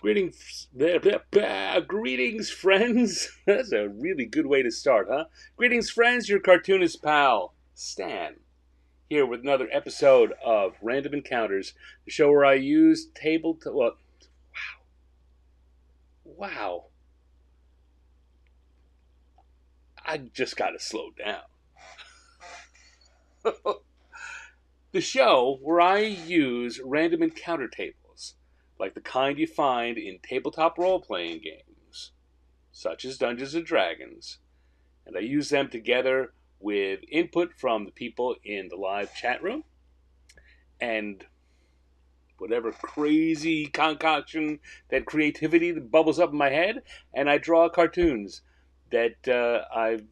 Greetings, friends. That's a really good way to start, huh? Greetings, friends. Your cartoonist pal, Stan, here with another episode of Random Encounters, the show where I use table. Well, wow. I just gotta slow down. The show where I use random encounter tables, like the kind you find in tabletop role playing games, such as Dungeons and Dragons, and I use them together with input from the people in the live chat room and whatever crazy concoction, that creativity that bubbles up in my head, and I draw cartoons that I've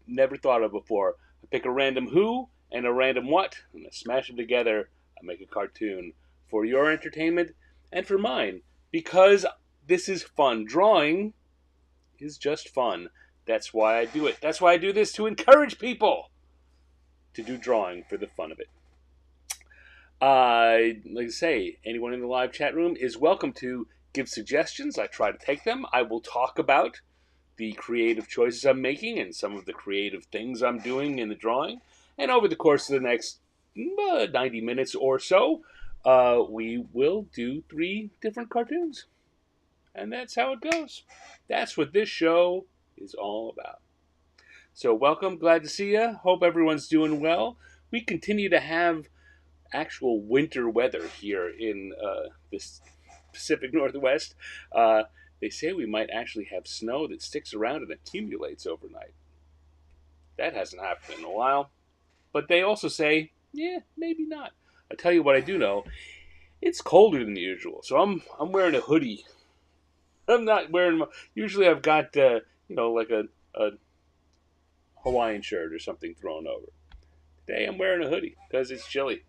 never thought of before. I pick a random who and a random what, and I smash them together. I make a cartoon for your entertainment and for mine because this is fun. Drawing is just fun. That's why I do it. That's why I do this, to encourage people to do drawing for the fun of it. Like I say, anyone in the live chat room is welcome to give suggestions. I try to take them. I will talk about the creative choices I'm making and some of the creative things I'm doing in the drawing. And over the course of the next 90 minutes or so, we will do 3 different cartoons. And that's how it goes. That's what this show is all about. So, welcome. Glad to see you. Hope everyone's doing well. We continue to have actual winter weather here in this Pacific Northwest. They say we might actually have snow that sticks around and accumulates overnight. That hasn't happened in a while. But they also say, yeah, maybe not. I tell you what I do know. It's colder than usual, so I'm wearing a hoodie. I'm not wearing. Usually I've got like a Hawaiian shirt or something thrown over. Today I'm wearing a hoodie because it's chilly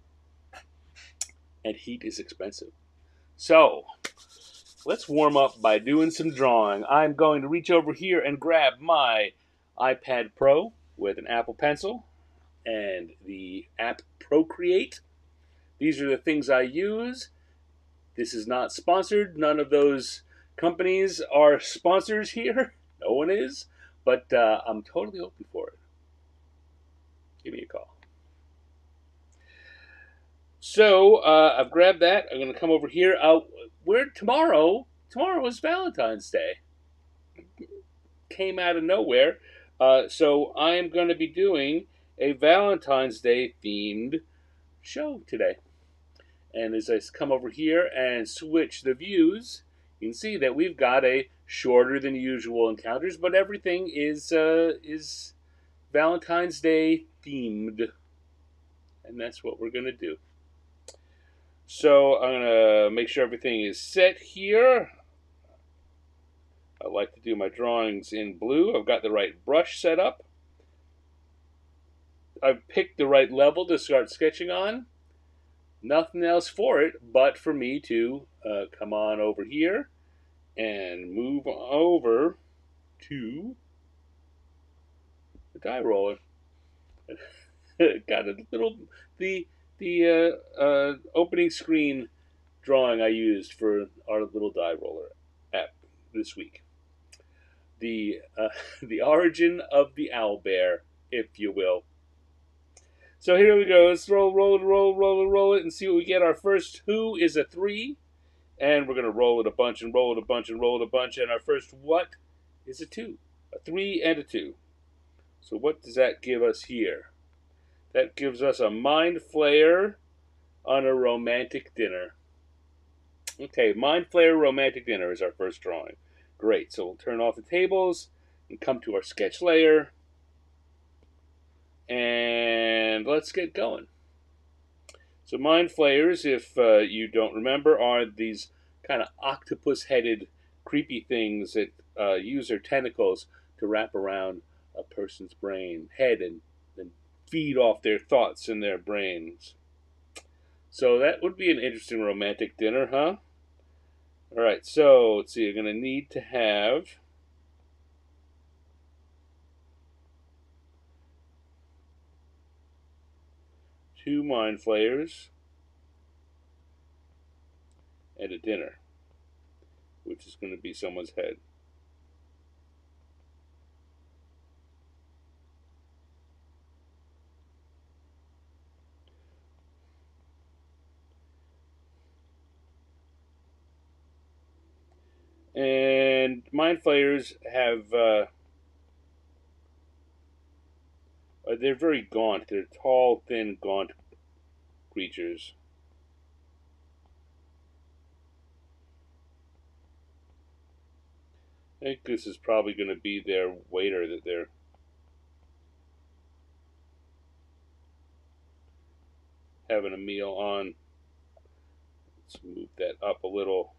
and heat is expensive. So let's warm up by doing some drawing. I'm going to reach over here and grab my iPad Pro with an Apple Pencil and the app Procreate. These are the things I use. This is not sponsored. None of those companies are sponsors here. No one is. But I'm totally open for it. Give me a call. So I've grabbed that. I'm going to come over here. Where tomorrow? Tomorrow is Valentine's Day. Came out of nowhere. So I am going to be doing a Valentine's Day themed show today. And as I come over here and switch the views, you can see that we've got a shorter than usual encounters, but everything is Valentine's Day themed, and that's what we're gonna do. So I'm gonna make sure everything is set here. I like to do my drawings in blue. I've got the right brush set up. I've picked the right level to start sketching on. Nothing else for it but for me to come on over here and move over to the die roller. Got a little the opening screen drawing I used for our little die roller app this week. The the origin of the owl bear, if you will. So here we go. Let's roll it, and see what we get. Our first who is a 3, and we're gonna roll it a bunch and roll it a bunch and roll it a bunch. And our first what is a 2, a 3 and a 2. So what does that give us here? That gives us a mind flayer on a romantic dinner. Okay, mind flayer romantic dinner is our first drawing. Great. So we'll turn off the tables and come to our sketch layer. And let's get going. So mind flayers, if you don't remember, are these kind of octopus-headed, creepy things that use their tentacles to wrap around a person's head, and feed off their thoughts in their brains. So that would be an interesting romantic dinner, huh? All right, so let's see. You're going to need to have two mind flayers and a dinner. which is going to be someone's head. And mind flayers have they're very gaunt. They're tall, thin, gaunt creatures. I think this is probably going to be their waiter that they're having a meal on. Let's move that up a little.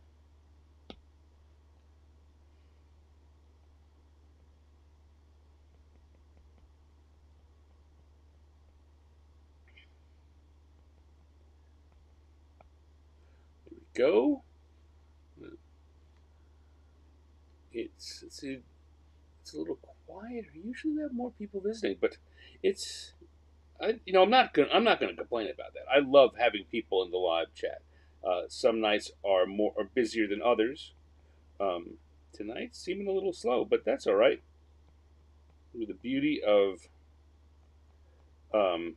There we go. It's a little quieter. Usually we have more people visiting, but it's I'm not gonna complain about that. I love having people in the live chat. Some nights are busier than others. Tonight's seeming a little slow, but that's all right. With the beauty of um,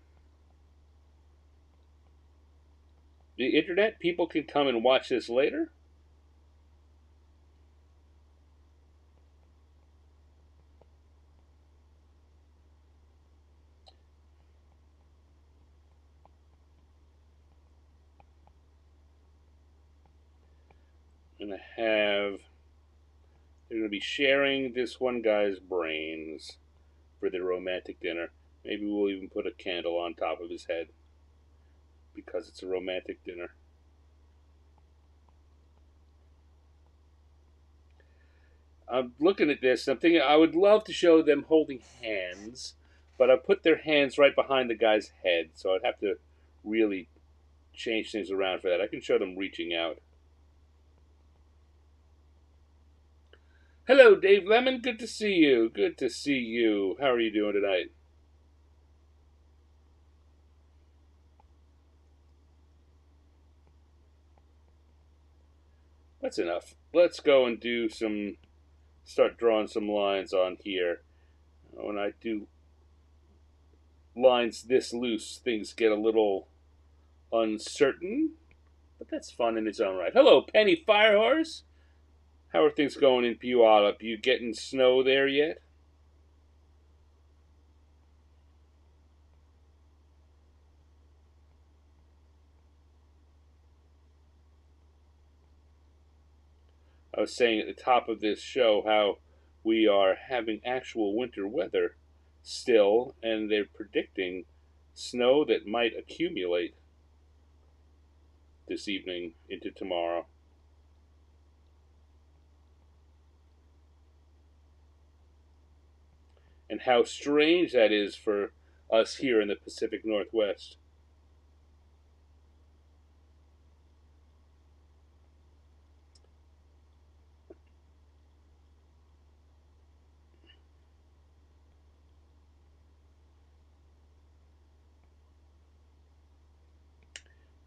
the internet, people can come and watch this later. And they're going to be sharing this one guy's brains for their romantic dinner. Maybe we'll even put a candle on top of his head because it's a romantic dinner. I'm looking at this and I'm thinking I would love to show them holding hands, but I put their hands right behind the guy's head, so I'd have to really change things around for that. I can show them reaching out. Hello, Dave Lemon. Good to see you. Good to see you. How are you doing tonight? That's enough. Let's go and start drawing some lines on here. When I do lines this loose, things get a little uncertain, but that's fun in its own right. Hello, Penny Firehorse. How are things going in Puyallup? You getting snow there yet? I was saying at the top of this show how we are having actual winter weather still, and they're predicting snow that might accumulate this evening into tomorrow. And how strange that is for us here in the Pacific Northwest.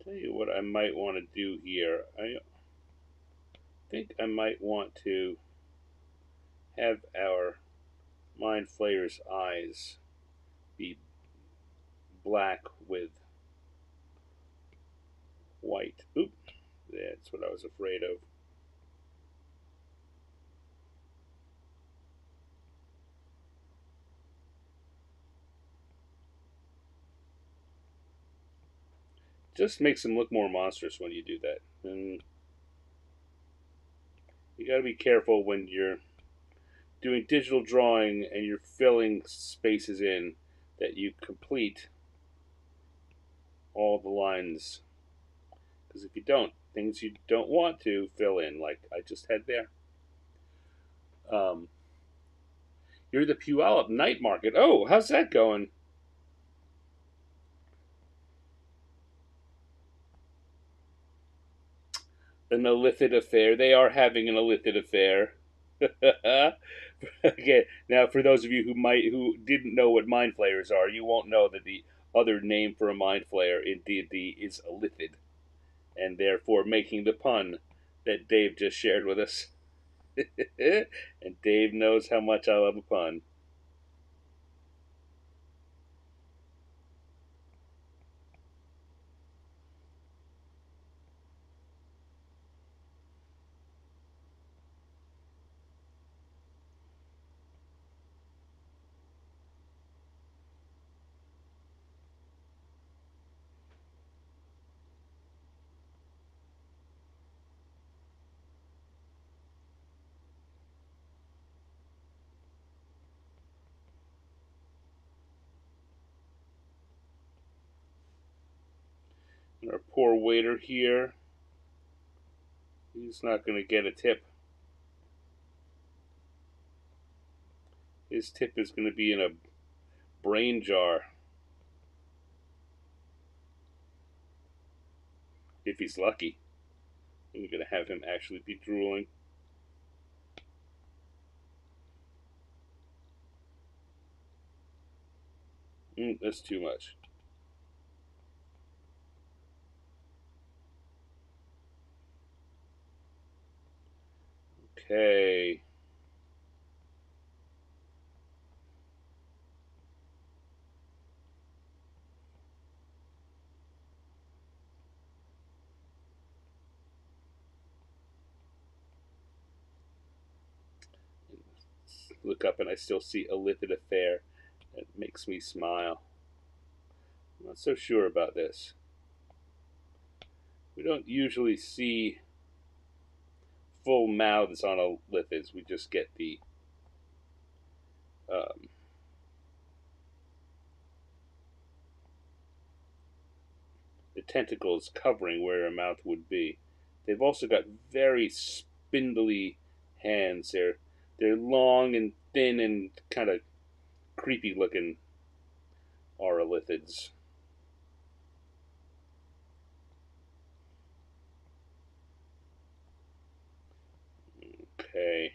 Tell you what I might want to do here. I think I might want to have our Mind Flayer's eyes be black with white. Oop, that's what I was afraid of. Just makes them look more monstrous when you do that. And you got to be careful when you're doing digital drawing and you're filling spaces in that you complete all the lines. Because if you don't, things you don't want to fill in, like I just had there. You're the Puyallup Night Market. Oh, how's that going? An illicit affair. They are having an illicit affair. Okay, now for those of you who didn't know what mind flayers are, you won't know that the other name for a mind flayer in D&D is illicit, and therefore making the pun that Dave just shared with us. And Dave knows how much I love a pun. And our poor waiter here, he's not going to get a tip. His tip is going to be in a brain jar. If he's lucky. We're going to have him actually be drooling. That's too much. Okay. Look up and I still see a livid affair. That makes me smile. I'm not so sure about this. We don't usually see full mouths on lithids. We just get um, the tentacles covering where a mouth would be. They've also got very spindly hands. They're long and thin and kind of creepy looking aurolithids. Okay.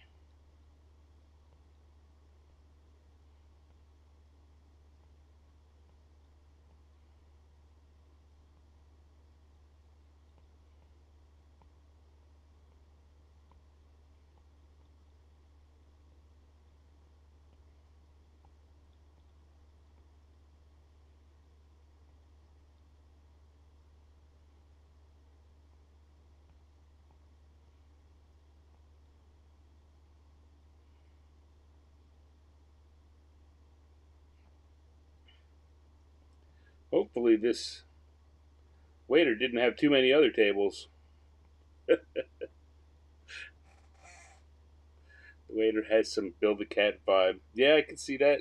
Hopefully this waiter didn't have too many other tables. The waiter has some Build a Cat vibe. Yeah, I can see that.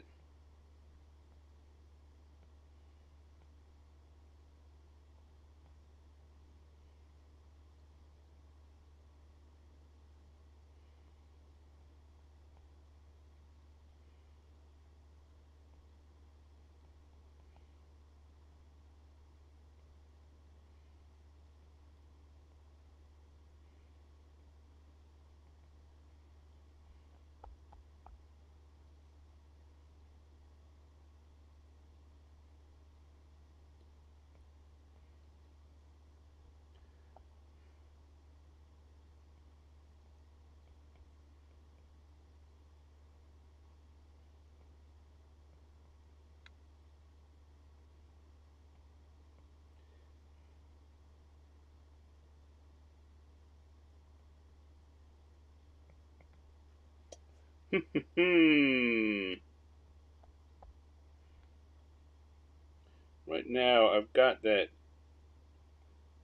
Right now, I've got that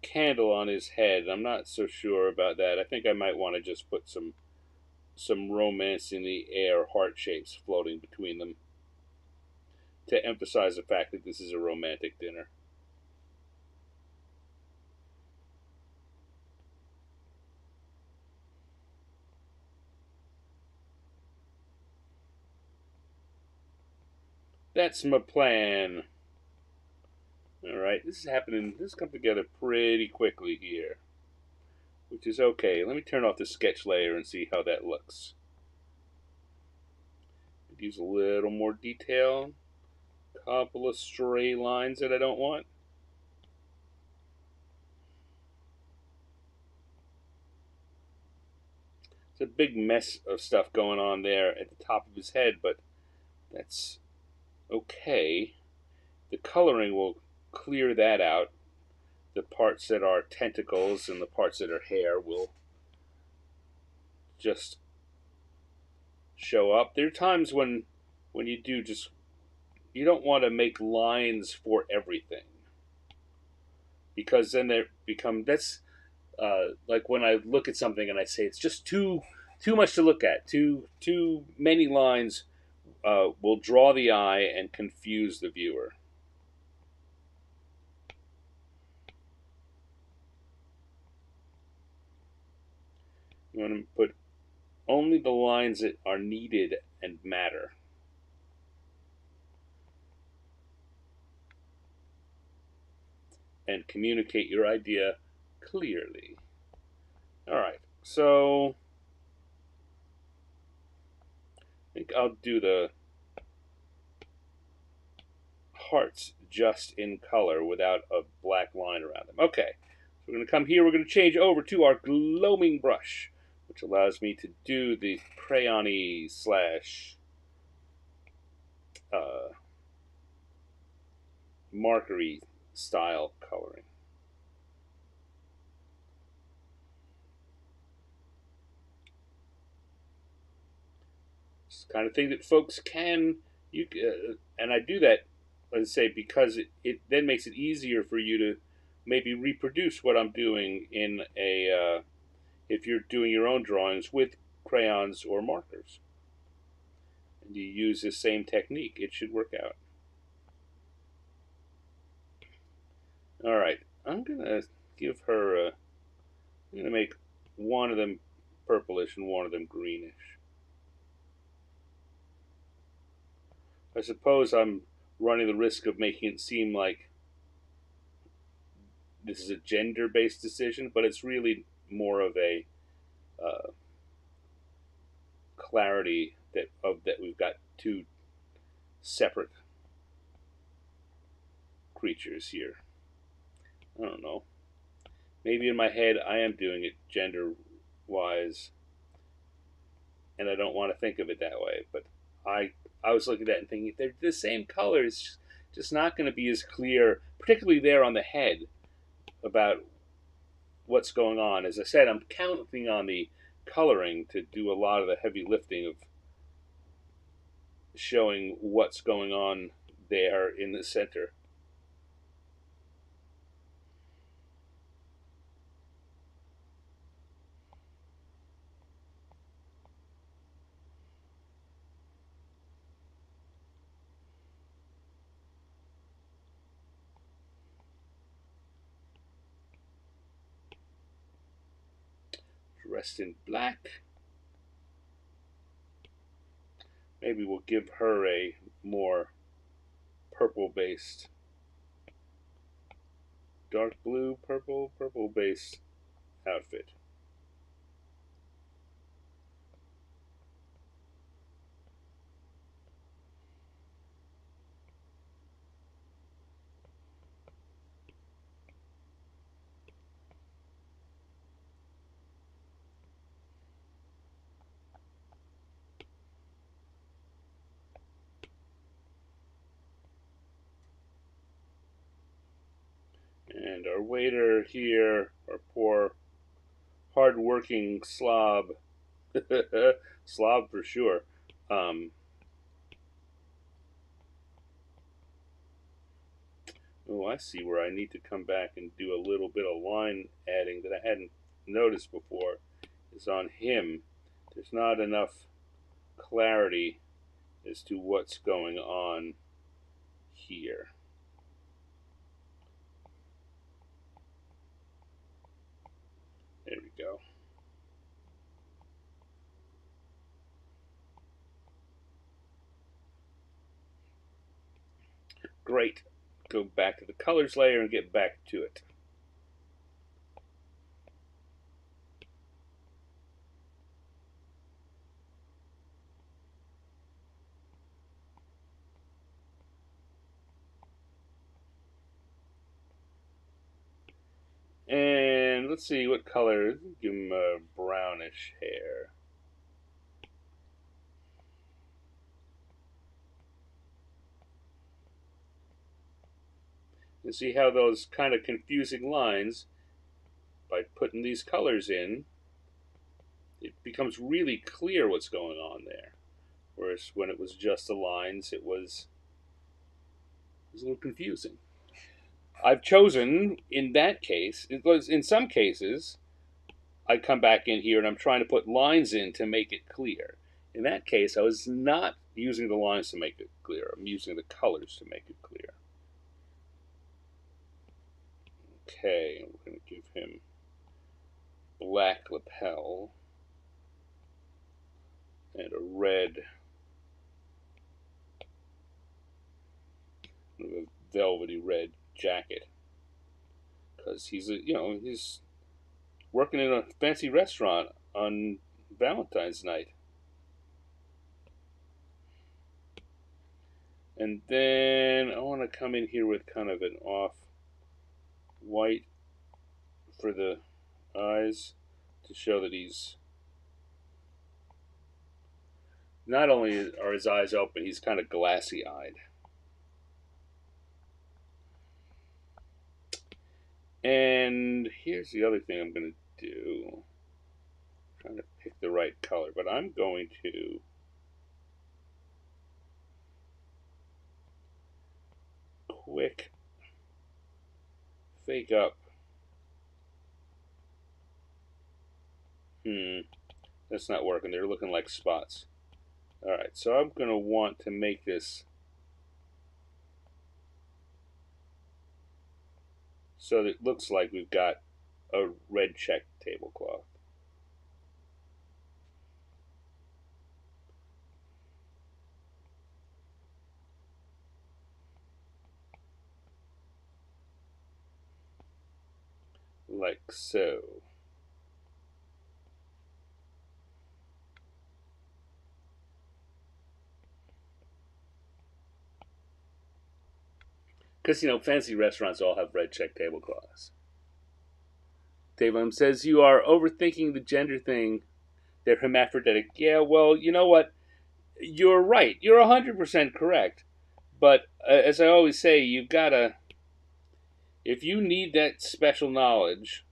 candle on his head. I'm not so sure about that. I think I might want to just put some romance in the air, heart shapes floating between them, to emphasize the fact that this is a romantic dinner. That's my plan. All right, this is happening. This come together pretty quickly here, which is okay. Let me turn off the sketch layer and see how that looks. Use a little more detail. Couple of stray lines that I don't want. a big mess of stuff going on there at the top of his head, but that's okay. The coloring will clear that out. The parts that are tentacles and the parts that are hair will just show up. There are times when you do just, you don't want to make lines for everything, because then they become, that's like when I look at something and I say it's just too much to look at. Too many lines will draw the eye and confuse the viewer. You want to put only the lines that are needed and matter. And communicate your idea clearly. All right, so I think I'll do the hearts just in color without a black line around them. Okay, so we're going to come here, we're going to change over to our gloaming brush, which allows me to do the crayon-y slash markery style coloring. It's the kind of thing that folks can, and I do that, let's say, because it then makes it easier for you to maybe reproduce what I'm doing in a if you're doing your own drawings with crayons or markers, and you use the same technique, it should work out. All right, I'm gonna give her a, I'm gonna make one of them purplish and one of them greenish. I suppose I'm running the risk of making it seem like this is a gender-based decision, but it's really more of a clarity that we've got two separate creatures here. I don't know. Maybe in my head I am doing it gender-wise, and I don't want to think of it that way. But I was looking at it and thinking, if they're the same color, it's just not going to be as clear, particularly there on the head, about what's going on. As I said, I'm counting on the coloring to do a lot of the heavy lifting of showing what's going on there in the center. Dressed in black. Maybe we'll give her a more purple-based, dark blue, purple-based outfit. And our waiter here, our poor, hard-working slob, slob for sure. Oh, I see where I need to come back and do a little bit of line adding that I hadn't noticed before. Is on him. There's not enough clarity as to what's going on here. There we go. Great. Go back to the colors layer and get back to it. And let's see what color. Give him a brownish hair. And see how those kind of confusing lines, by putting these colors in, it becomes really clear what's going on there. Whereas when it was just the lines, it was a little confusing. I've chosen, in that case, it was in some cases, I come back in here and I'm trying to put lines in to make it clear. In that case, I was not using the lines to make it clear. I'm using the colors to make it clear. Okay, we're going to give him black lapel and a velvety red jacket, because he's working in a fancy restaurant on Valentine's night. And then I want to come in here with kind of an off white for the eyes to show that he's not only are his eyes open, he's kind of glassy eyed. And here's the other thing I'm going to do. I'm trying to pick the right color, but I'm going to quick fake up. That's not working. They're looking like spots. Alright, so I'm going to want to make this so that it looks like we've got a red check tablecloth. Like so. Because, fancy restaurants all have red check tablecloths. Davon says, you are overthinking the gender thing. They're hermaphroditic. Yeah, well, you know what? You're right. You're 100% correct. But as I always say, you've got to... If you need that special knowledge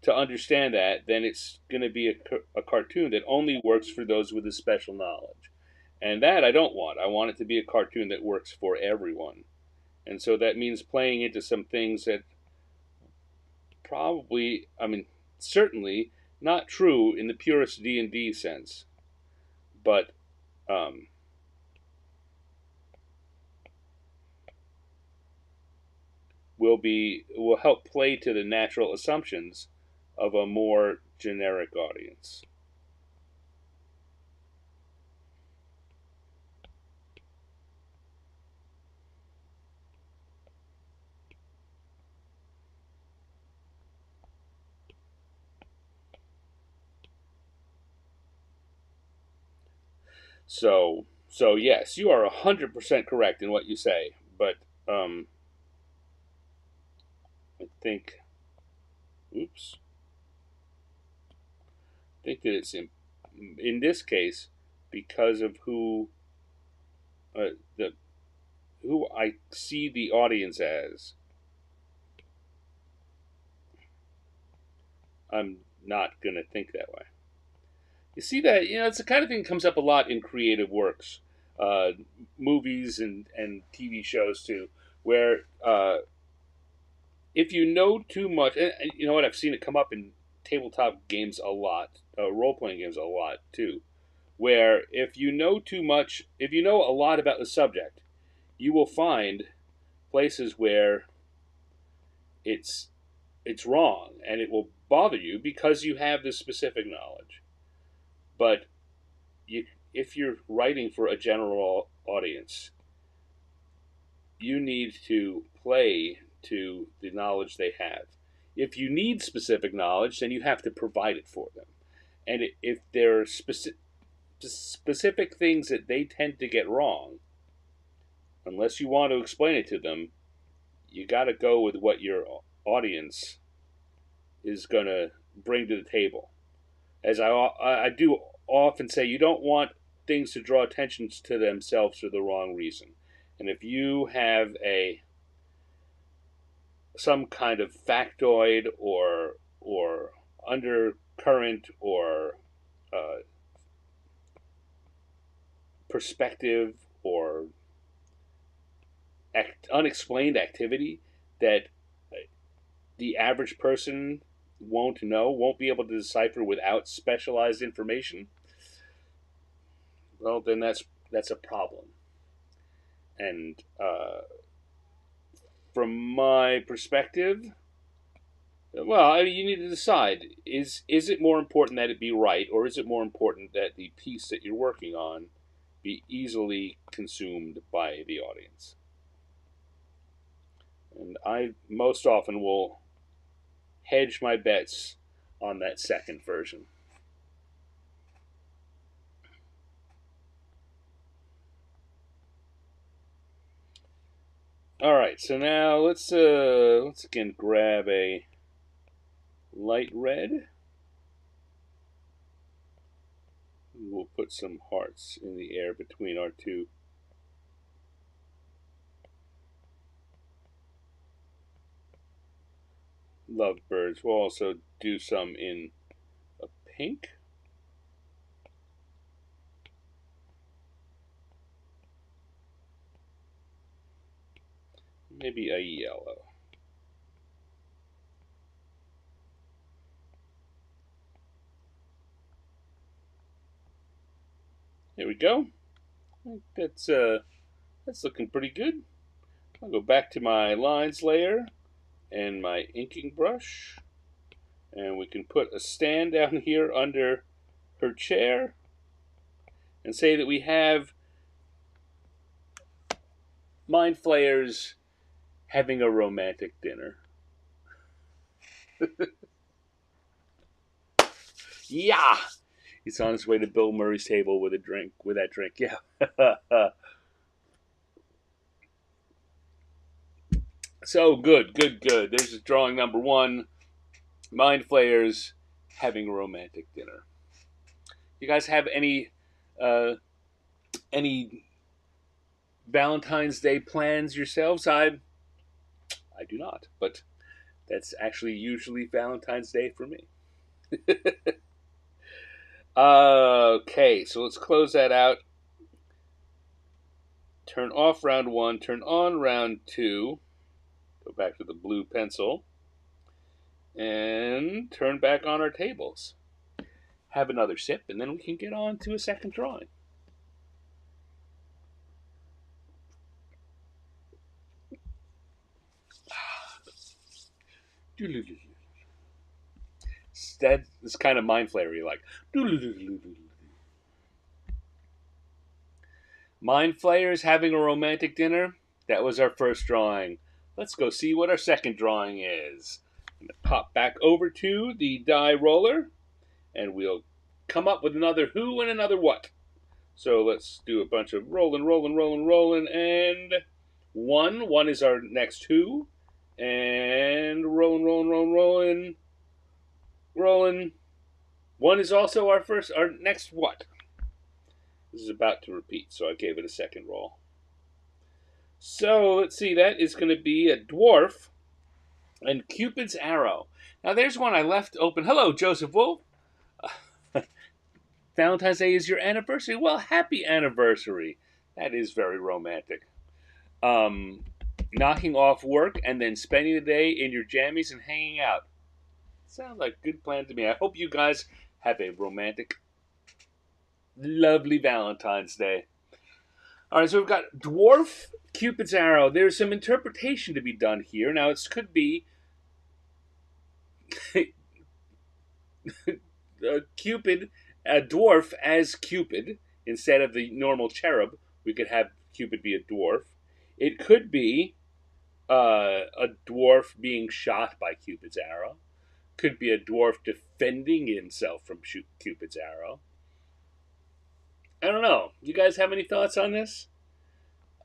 to understand that, then it's going to be a cartoon that only works for those with the special knowledge. And that I don't want. I want it to be a cartoon that works for everyone. And so that means playing into some things that probably, certainly not true in the purest D&D sense, but will help play to the natural assumptions of a more generic audience. So yes, you are 100% correct in what you say, but I think, I think that it's in this case, because of who I see the audience as, I'm not going to think that way. You see that, it's the kind of thing that comes up a lot in creative works, movies and TV shows too, where if you know too much, and you know what, I've seen it come up in tabletop games a lot, role-playing games a lot too, where if you know too much, if you know a lot about the subject, you will find places where it's wrong, and it will bother you because you have this specific knowledge. But if you're writing for a general audience, you need to play to the knowledge they have. If you need specific knowledge, then you have to provide it for them. And if there are specific things that they tend to get wrong, unless you want to explain it to them, you got to go with what your audience is going to bring to the table. As I do often say, you don't want things to draw attention to themselves for the wrong reason. And if you have some kind of factoid or undercurrent or uh, perspective or unexplained activity that the average person won't be able to decipher without specialized information, well, then that's a problem. And from my perspective, well, I mean, you need to decide: is it more important that it be right, or is it more important that the piece that you're working on be easily consumed by the audience? And I most often will hedge my bets on that second version. All right, so now let's again grab a light red. We'll put some hearts in the air between our two. Lovebirds. We'll also do some in a pink. Maybe a yellow. There we go. That's looking pretty good. I'll go back to my lines layer and my inking brush, and we can put a stand down here under her chair and say that we have Mind Flayers having a romantic dinner. Yeah, he's on his way to Bill Murray's table with that drink. Yeah. So good. There's drawing number one. Mind Flayers having a romantic dinner. You guys have any Valentine's Day plans yourselves? I do not, but that's actually usually Valentine's Day for me. Okay, so let's close that out. Turn off round one, turn on round two. Go back to the blue pencil. And turn back on our tables. Have another sip, and then we can get on to a second drawing. That is kind of mind flayery, like. Mind Flayers having a romantic dinner. That was our first drawing. Let's go see what our second drawing is. I'm going to pop back over to the die roller, and we'll come up with another who and another what. So let's do a bunch of rolling, and one. One is our next who, and rolling. One is also our next what. This is about to repeat, so I gave it a second roll. So let's see, that is going to be a dwarf and Cupid's arrow. Now there's one I left open. Hello, Joseph Wolf. Valentine's Day is your anniversary. Well, happy anniversary. That is very romantic. Knocking off work and then spending the day in your jammies and hanging out. Sounds like a good plan to me. I hope you guys have a romantic, lovely Valentine's Day. All right, so we've got Dwarf Cupid's arrow. There's some interpretation to be done here. Now, it could be Cupid, a dwarf as Cupid, instead of the normal cherub. We could have Cupid be a dwarf. It could be a dwarf being shot by Cupid's arrow. Could be a dwarf defending himself from Cupid's arrow. I don't know. You guys have any thoughts on this?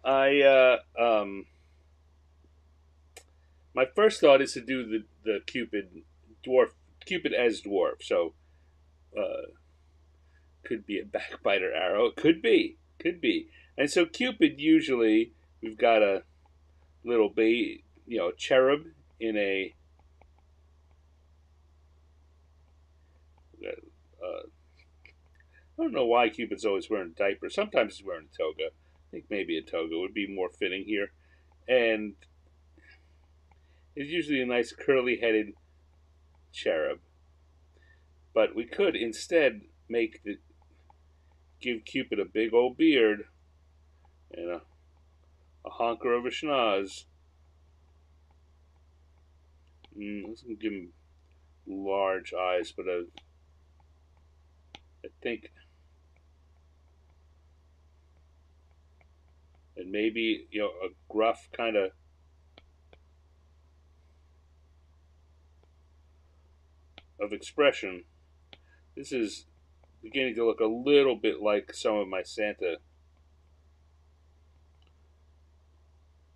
My first thought is to do the Cupid as dwarf. So, could be a backbiter arrow. Could be. And so Cupid usually we've got a little cherub in a I don't know why Cupid's always wearing a diaper. Sometimes he's wearing a toga. I think maybe a toga would be more fitting here. And it's usually a nice curly-headed cherub. But we could instead give Cupid a big old beard and a honker of a schnoz. Let's give him large eyes, but I think, and maybe a gruff kind of expression. This is beginning to look a little bit like some of my Santa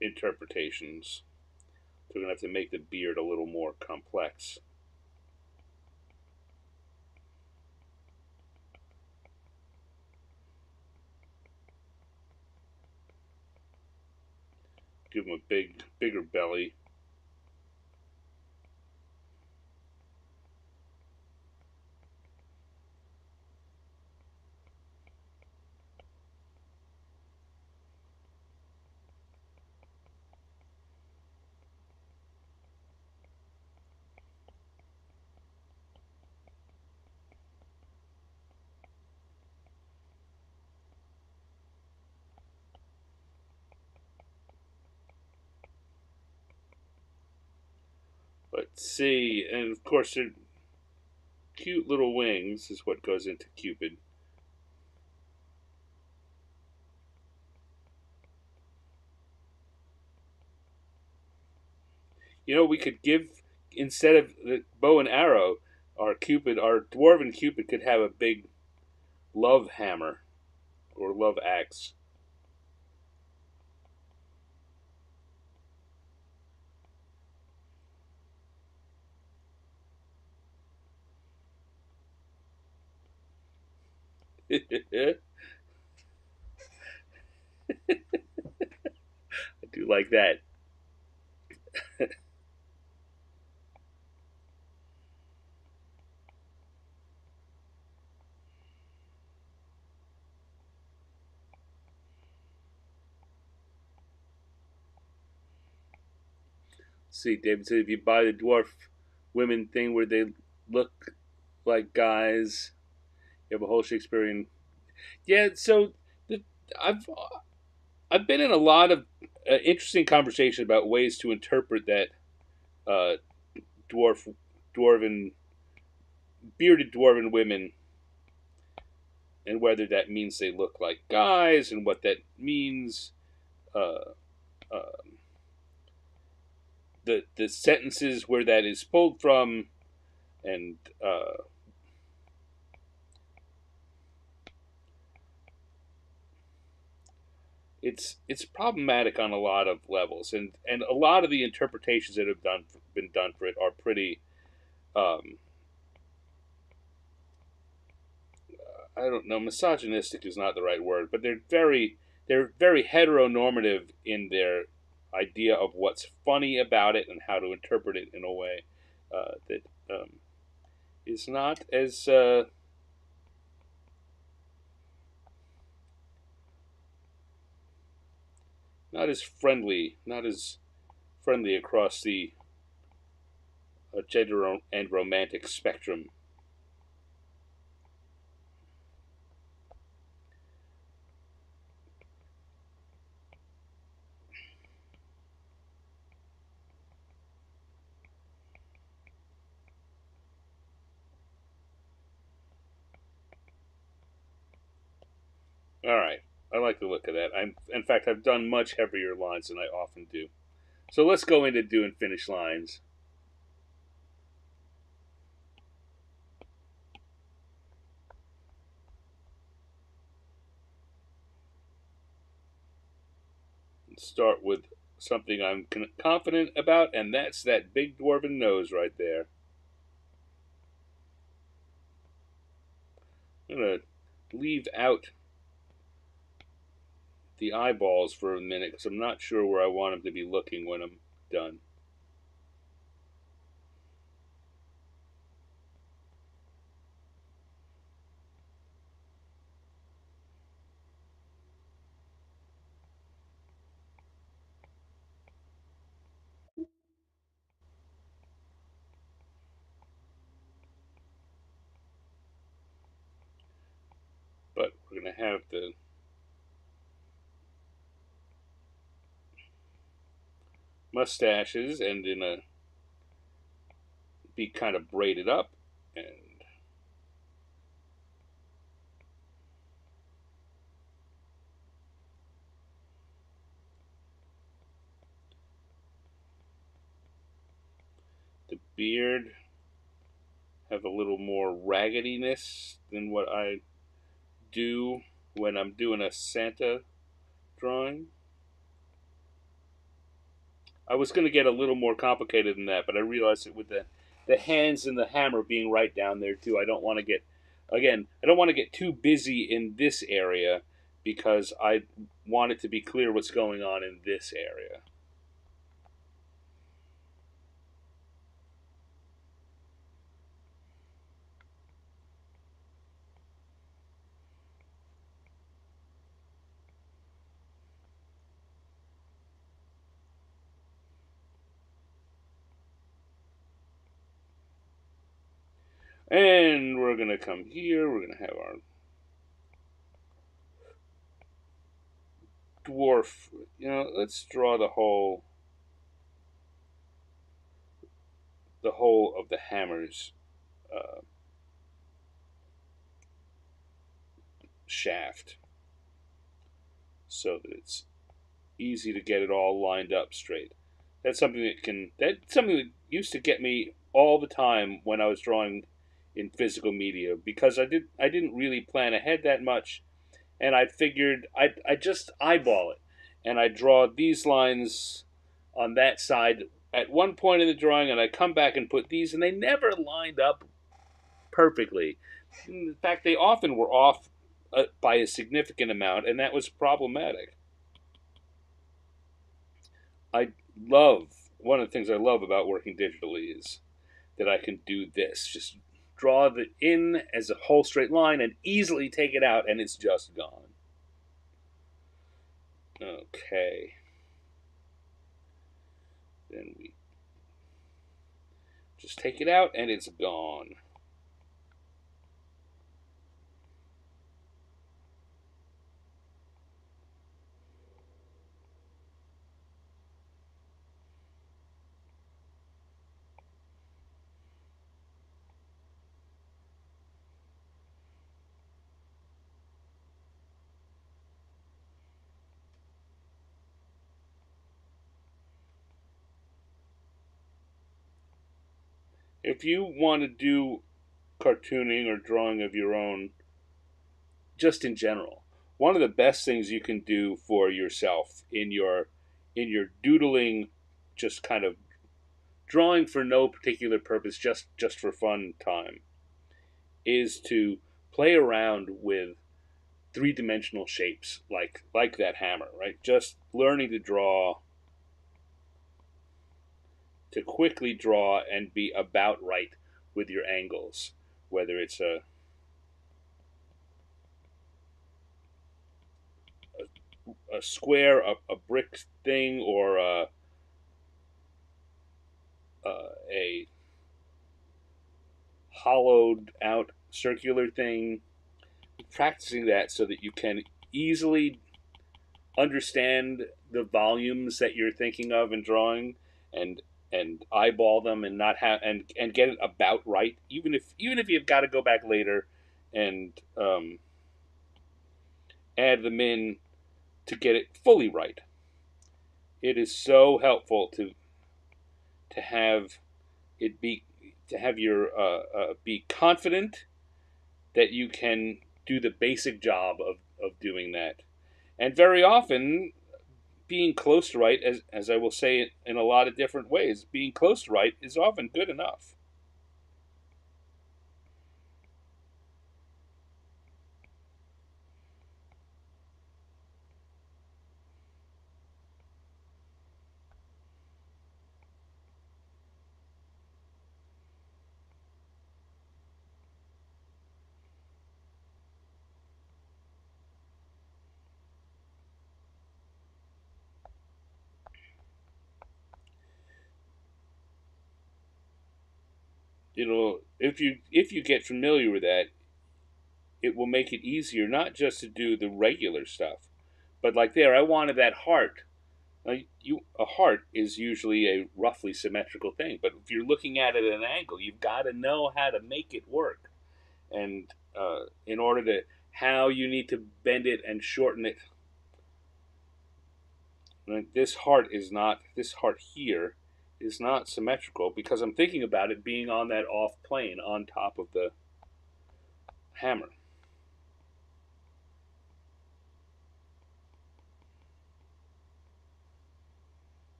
interpretations. So we're going to have to make the beard a little more complex. Give him a bigger belly. Let's see, and of course, cute little wings is what goes into Cupid. We could give, instead of the bow and arrow, our dwarven Cupid could have a big love hammer or love axe. I do like that. See, David said if you buy the dwarf women thing where they look like guys, you have a whole Shakespearean. Yeah, so I've I've been in a lot of interesting conversation about ways to interpret that uh, dwarf dwarven bearded dwarven women, and whether that means they look like guys and what that means. Uh, uh, the sentences where that is pulled from, and it's problematic on a lot of levels, and a lot of the interpretations that have been done for it are pretty. Um, I don't know. Misogynistic is not the right word, but they're very heteronormative in their idea of what's funny about it and how to interpret it in a way that is not as friendly across the gender and romantic spectrum. All right, I like the look of that. In fact, I've done much heavier lines than I often do. So let's go into doing finish lines. Start with something I'm confident about, and that's that big dwarven nose right there. I'm gonna leave out the eyeballs for a minute because I'm not sure where I want them to be looking when I'm done. going to have the mustaches and in a be kind of braided up, and the beard have a little more raggediness than what I do when I'm doing a Santa drawing. I was going to get a little more complicated than that, but I realized that with the hands and the hammer being right down there too, I don't want to get, again, I don't want to get too busy in this area because I want it to be clear what's going on in this area. And we're going to come here, we're going to have our dwarf, let's draw the whole of the hammer's uh, shaft so that it's easy to get it all lined up straight. That's something that used to get me all the time when I was drawing in physical media because I didn't really plan ahead that much, and I figured I just eyeball it, and I draw these lines on that side at one point in the drawing, and I come back and put these, and they never lined up perfectly. In fact, they often were off by a significant amount, and that was problematic. I love One of the things I love about working digitally is that I can do this. Just draw the in as a whole straight line and easily take it out, and it's just gone. Okay. Then we just take it out, and it's gone. If you want to do cartooning or drawing of your own, just in general, one of the best things you can do for yourself in your doodling, just kind of drawing for no particular purpose, just for fun time, is to play around with three-dimensional shapes like that hammer, right? Just learning to quickly draw and be about right with your angles, whether it's a square, a brick thing, or a hollowed out circular thing. Practicing that so that you can easily understand the volumes that you're thinking of in drawing, and eyeball them and not have and get it about right, even if you've got to go back later and add them in to get it fully right. It is so helpful to have it be to have your be confident that you can do the basic job of doing that. And very often, being close to right, as I will say it in a lot of different ways, being close to right is often good enough. If you get familiar with that, it will make it easier not just to do the regular stuff, but like there, I wanted that heart. A heart is usually a roughly symmetrical thing, but if you're looking at it at an angle, you've got to know how to make it work, and in order to how you need to bend it and shorten it. Like this heart is not. This heart here is not symmetrical because I'm thinking about it being on that off plane on top of the hammer.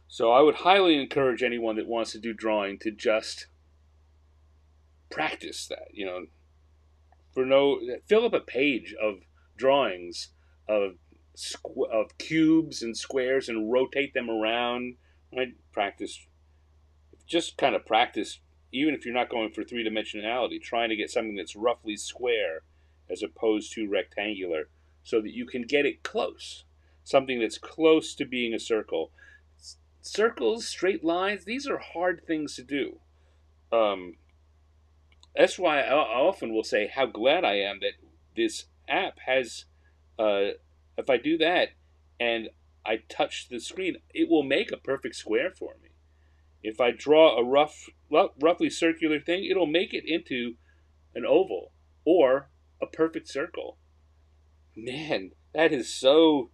So I would highly encourage anyone that wants to do drawing to just practice that. For no fill up a page of drawings of of cubes and squares and rotate them around. Right? Practice, just kind of practice, even if you're not going for three dimensionality, trying to get something that's roughly square as opposed to rectangular, so that you can get it close. Something that's close to being a circle. Circles, straight lines, these are hard things to do. That's why I often will say how glad I am that this app has. If I do that and I touch the screen, it will make a perfect square for me. If I draw a roughly circular thing, it'll make it into an oval or a perfect circle. Man, that is so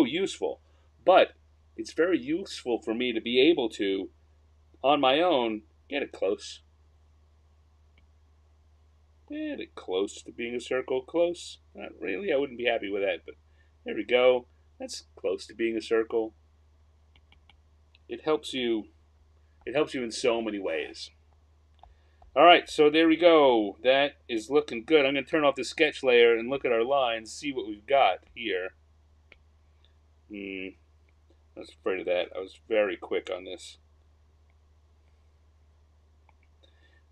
useful. But it's very useful for me to be able to, on my own, get it close. Get it close to being a circle. Close. Not really. I wouldn't be happy with that, but there we go. That's close to being a circle. It helps you. It helps you in so many ways. All right, so there we go. That is looking good. I'm going to turn off the sketch layer and look at our lines, see what we've got here. I was afraid of that. I was very quick on this.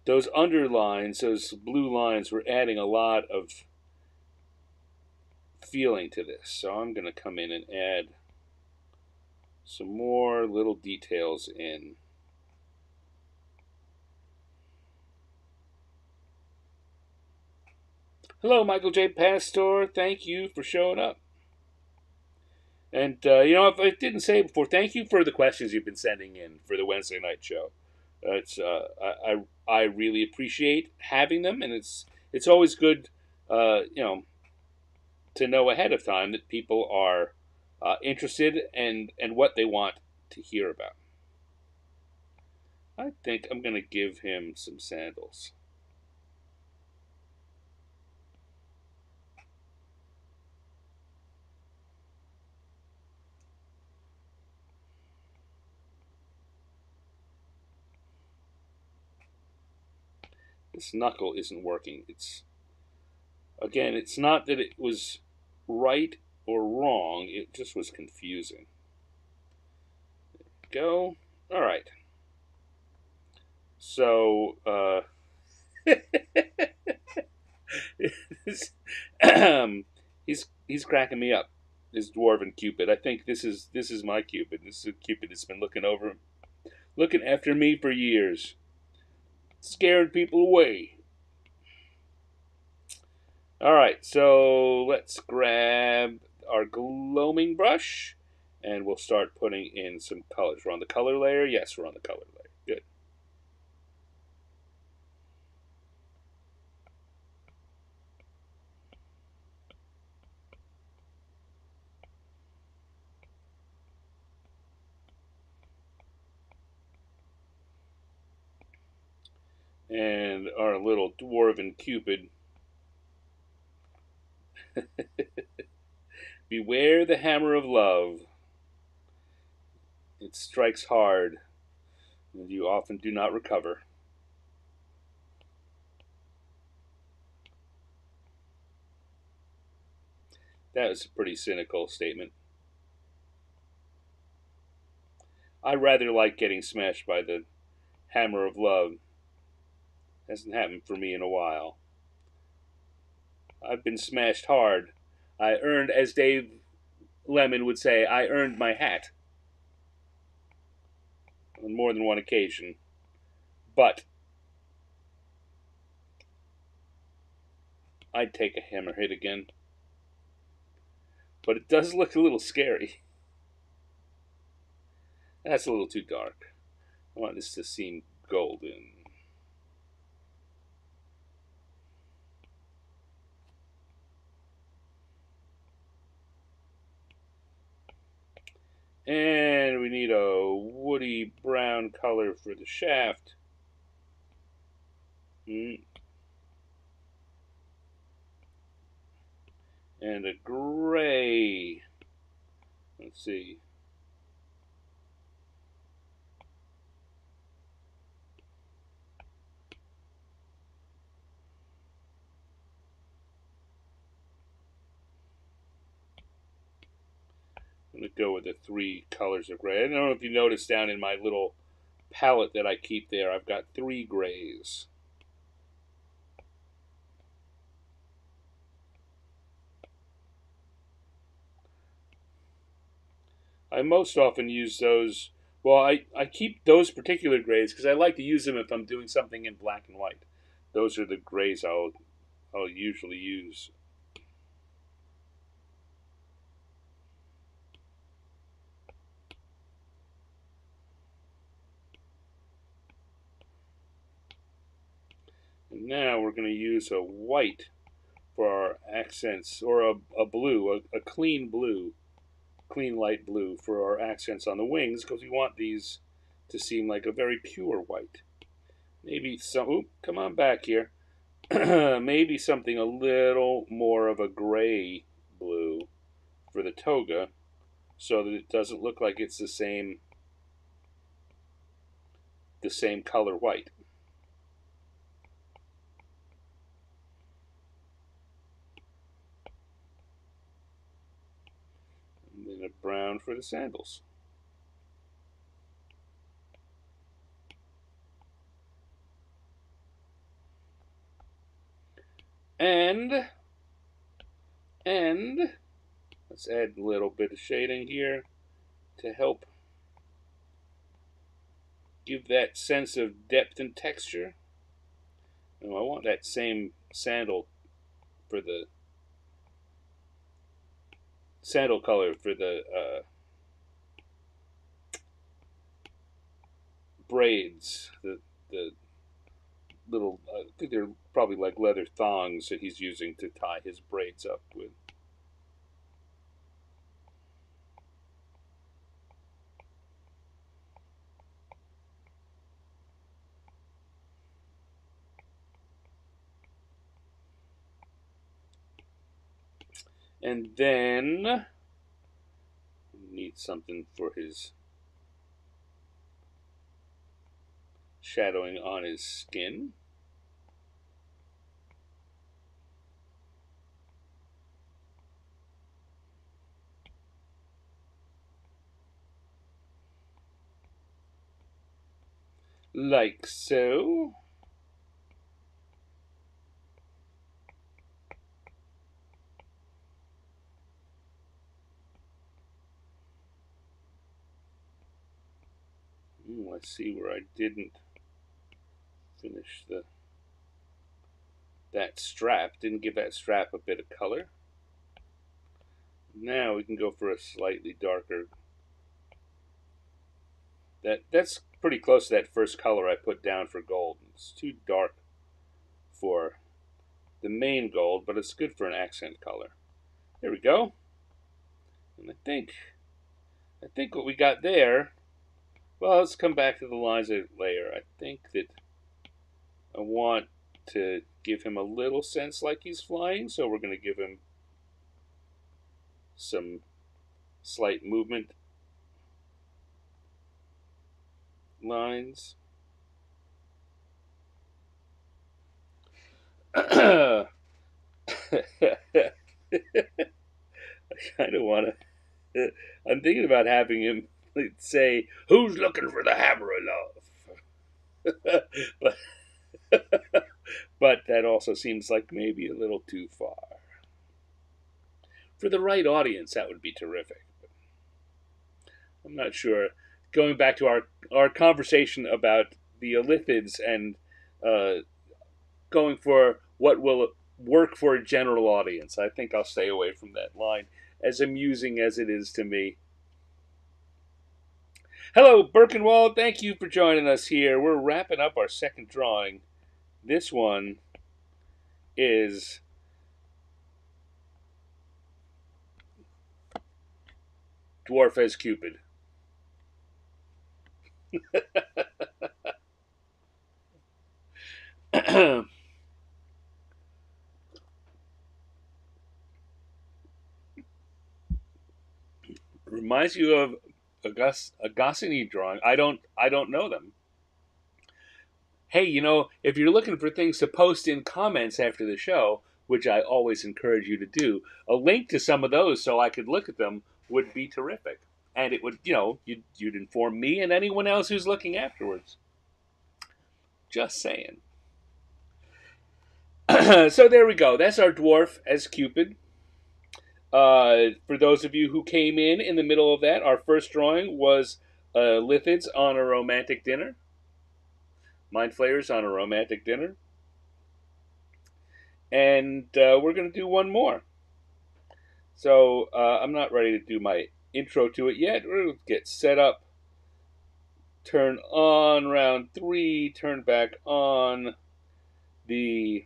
Those underlines, those blue lines, were adding a lot of feeling to this. So I'm going to come in and add some more little details in. Hello, Michael J. Pastor. Thank you for showing up. And, if I didn't say it before, thank you for the questions you've been sending in for the Wednesday night show. I really appreciate having them, and it's always good, to know ahead of time that people are interested and what they want to hear about. I think I'm going to give him some sandals. This knuckle isn't working. It's not that it was right or wrong. It just was confusing. There we go. All right. So, he's cracking me up. This Dwarf Cupid. I think this is my Cupid. This is a Cupid that's been looking after me for years, scaring people away. All right, so let's grab our gloaming brush, and we'll start putting in some colors. We're on the color layer. Yes, we're on the color layer. Good. And our little Dwarven Cupid. Beware the hammer of love. It strikes hard, and you often do not recover. That is a pretty cynical statement. I rather like getting smashed by the hammer of love. Hasn't happened for me in a while. I've been smashed hard. I earned, as Dave Lemon would say, I earned my hat on more than one occasion. but I'd take a hammer hit again. But it does look a little scary. That's a little too dark. I want this to seem golden. And we need a woody brown color for the shaft. And a gray. Let's see. I'm going to go with the 3 colors of gray. I don't know if you noticed down in my little palette that I keep there, I've got 3 grays. I most often use those. Well, I keep those particular grays because I like to use them if I'm doing something in black and white. Those are the grays I'll usually use. And now we're going to use a white for our accents, or a blue, a clean blue, clean light blue for our accents on the wings, because we want these to seem like a very pure white. Maybe some, oop, come on back here. Maybe something a little more of a gray blue for the toga, so that it doesn't look like it's the same color white. And then a brown for the sandals. And let's add a little bit of shading here to help give that sense of depth and texture. And I want that same sandal for the sandal color for the braids, the little, I think they're probably like leather thongs that he's using to tie his braids up with. And then we need something for his shadowing on his skin. Like so. Let's see where I didn't finish that strap. Didn't give that strap a bit of color. Now we can go for a slightly darker. That's pretty close to that first color I put down for gold. It's too dark for the main gold, but it's good for an accent color. There we go. And I think what we got there. Well, let's come back to the lines of layer. I think that I want to give him a little sense like he's flying, so we're going to give him some slight movement lines. I kind of want to. I'm thinking about having him say, "Who's looking for the hammer of love?" but that also seems like maybe a little too far. For the right audience, that would be terrific. But I'm not sure. Going back to our conversation about the lithids and going for what will work for a general audience. I think I'll stay away from that line, as amusing as it is to me. Hello, Birkenwald. Thank you for joining us here. We're wrapping up our second drawing. This one is Dwarf Cupid. Reminds you of a Goscinny drawing. I don't know them. Hey, if you're looking for things to post in comments after the show, which I always encourage you to do, a link to some of those so I could look at them would be terrific. And it would, you'd inform me and anyone else who's looking afterwards. Just saying. So there we go. That's our dwarf as Cupid. For those of you who came in the middle of that, our first drawing was lithids on a romantic dinner. Mind Flayers on a romantic dinner. And we're going to do one more. So I'm not ready to do my intro to it yet. We're going to get set up. Turn on round 3. Turn back on the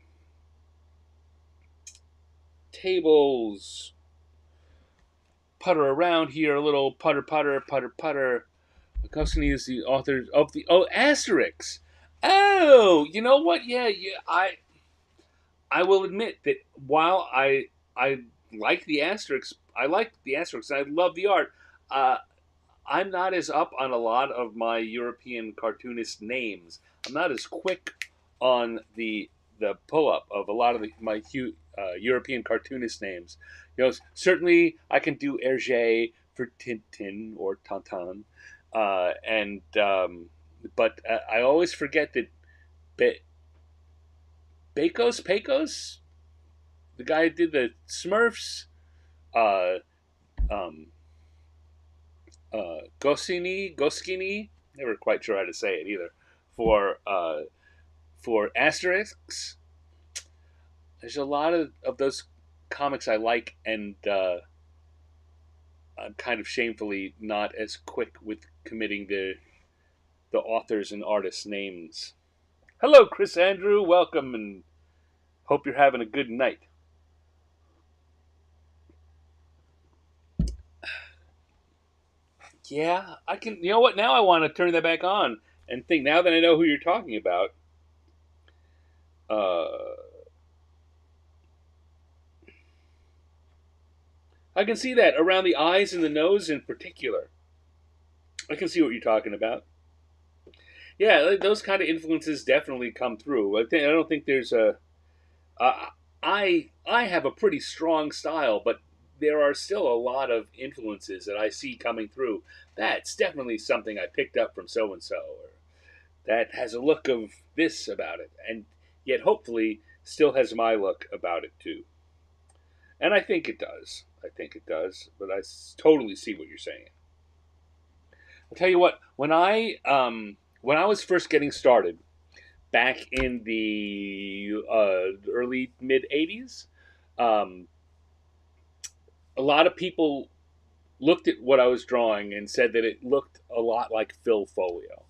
tables. Putter around here a little. Putter. Goscinny is the author of the Asterix. Oh, you know what? Yeah. I will admit that while I like the Asterix, I love the art. I'm not as up on a lot of my European cartoonist names. I'm not as quick on the pull up of a lot of my European cartoonist names. Certainly I can do Hergé for Tintin or Tintin, but I always forget that Pecos, the guy who did the Smurfs, Goscinny, never quite sure how to say it either, for Asterix. There's a lot of those comics I like, and I'm kind of shamefully not as quick with committing the authors and artists' names. Hello, Chris Andrew. Welcome, and hope you're having a good night. Yeah, I can. You know what? Now I want to turn that back on and think. Now that I know who you're talking about, I can see that around the eyes and the nose in particular. I can see what you're talking about. Yeah, those kind of influences definitely come through. I don't think there's a. I have a pretty strong style, but there are still a lot of influences that I see coming through. That's definitely something I picked up from so and so, or that has a look of this about it, and yet hopefully still has my look about it too. And I think it does. But I totally see what you're saying. I'll tell you what. When I was first getting started, back in the early mid '80s, a lot of people looked at what I was drawing and said that it looked a lot like Phil Folio,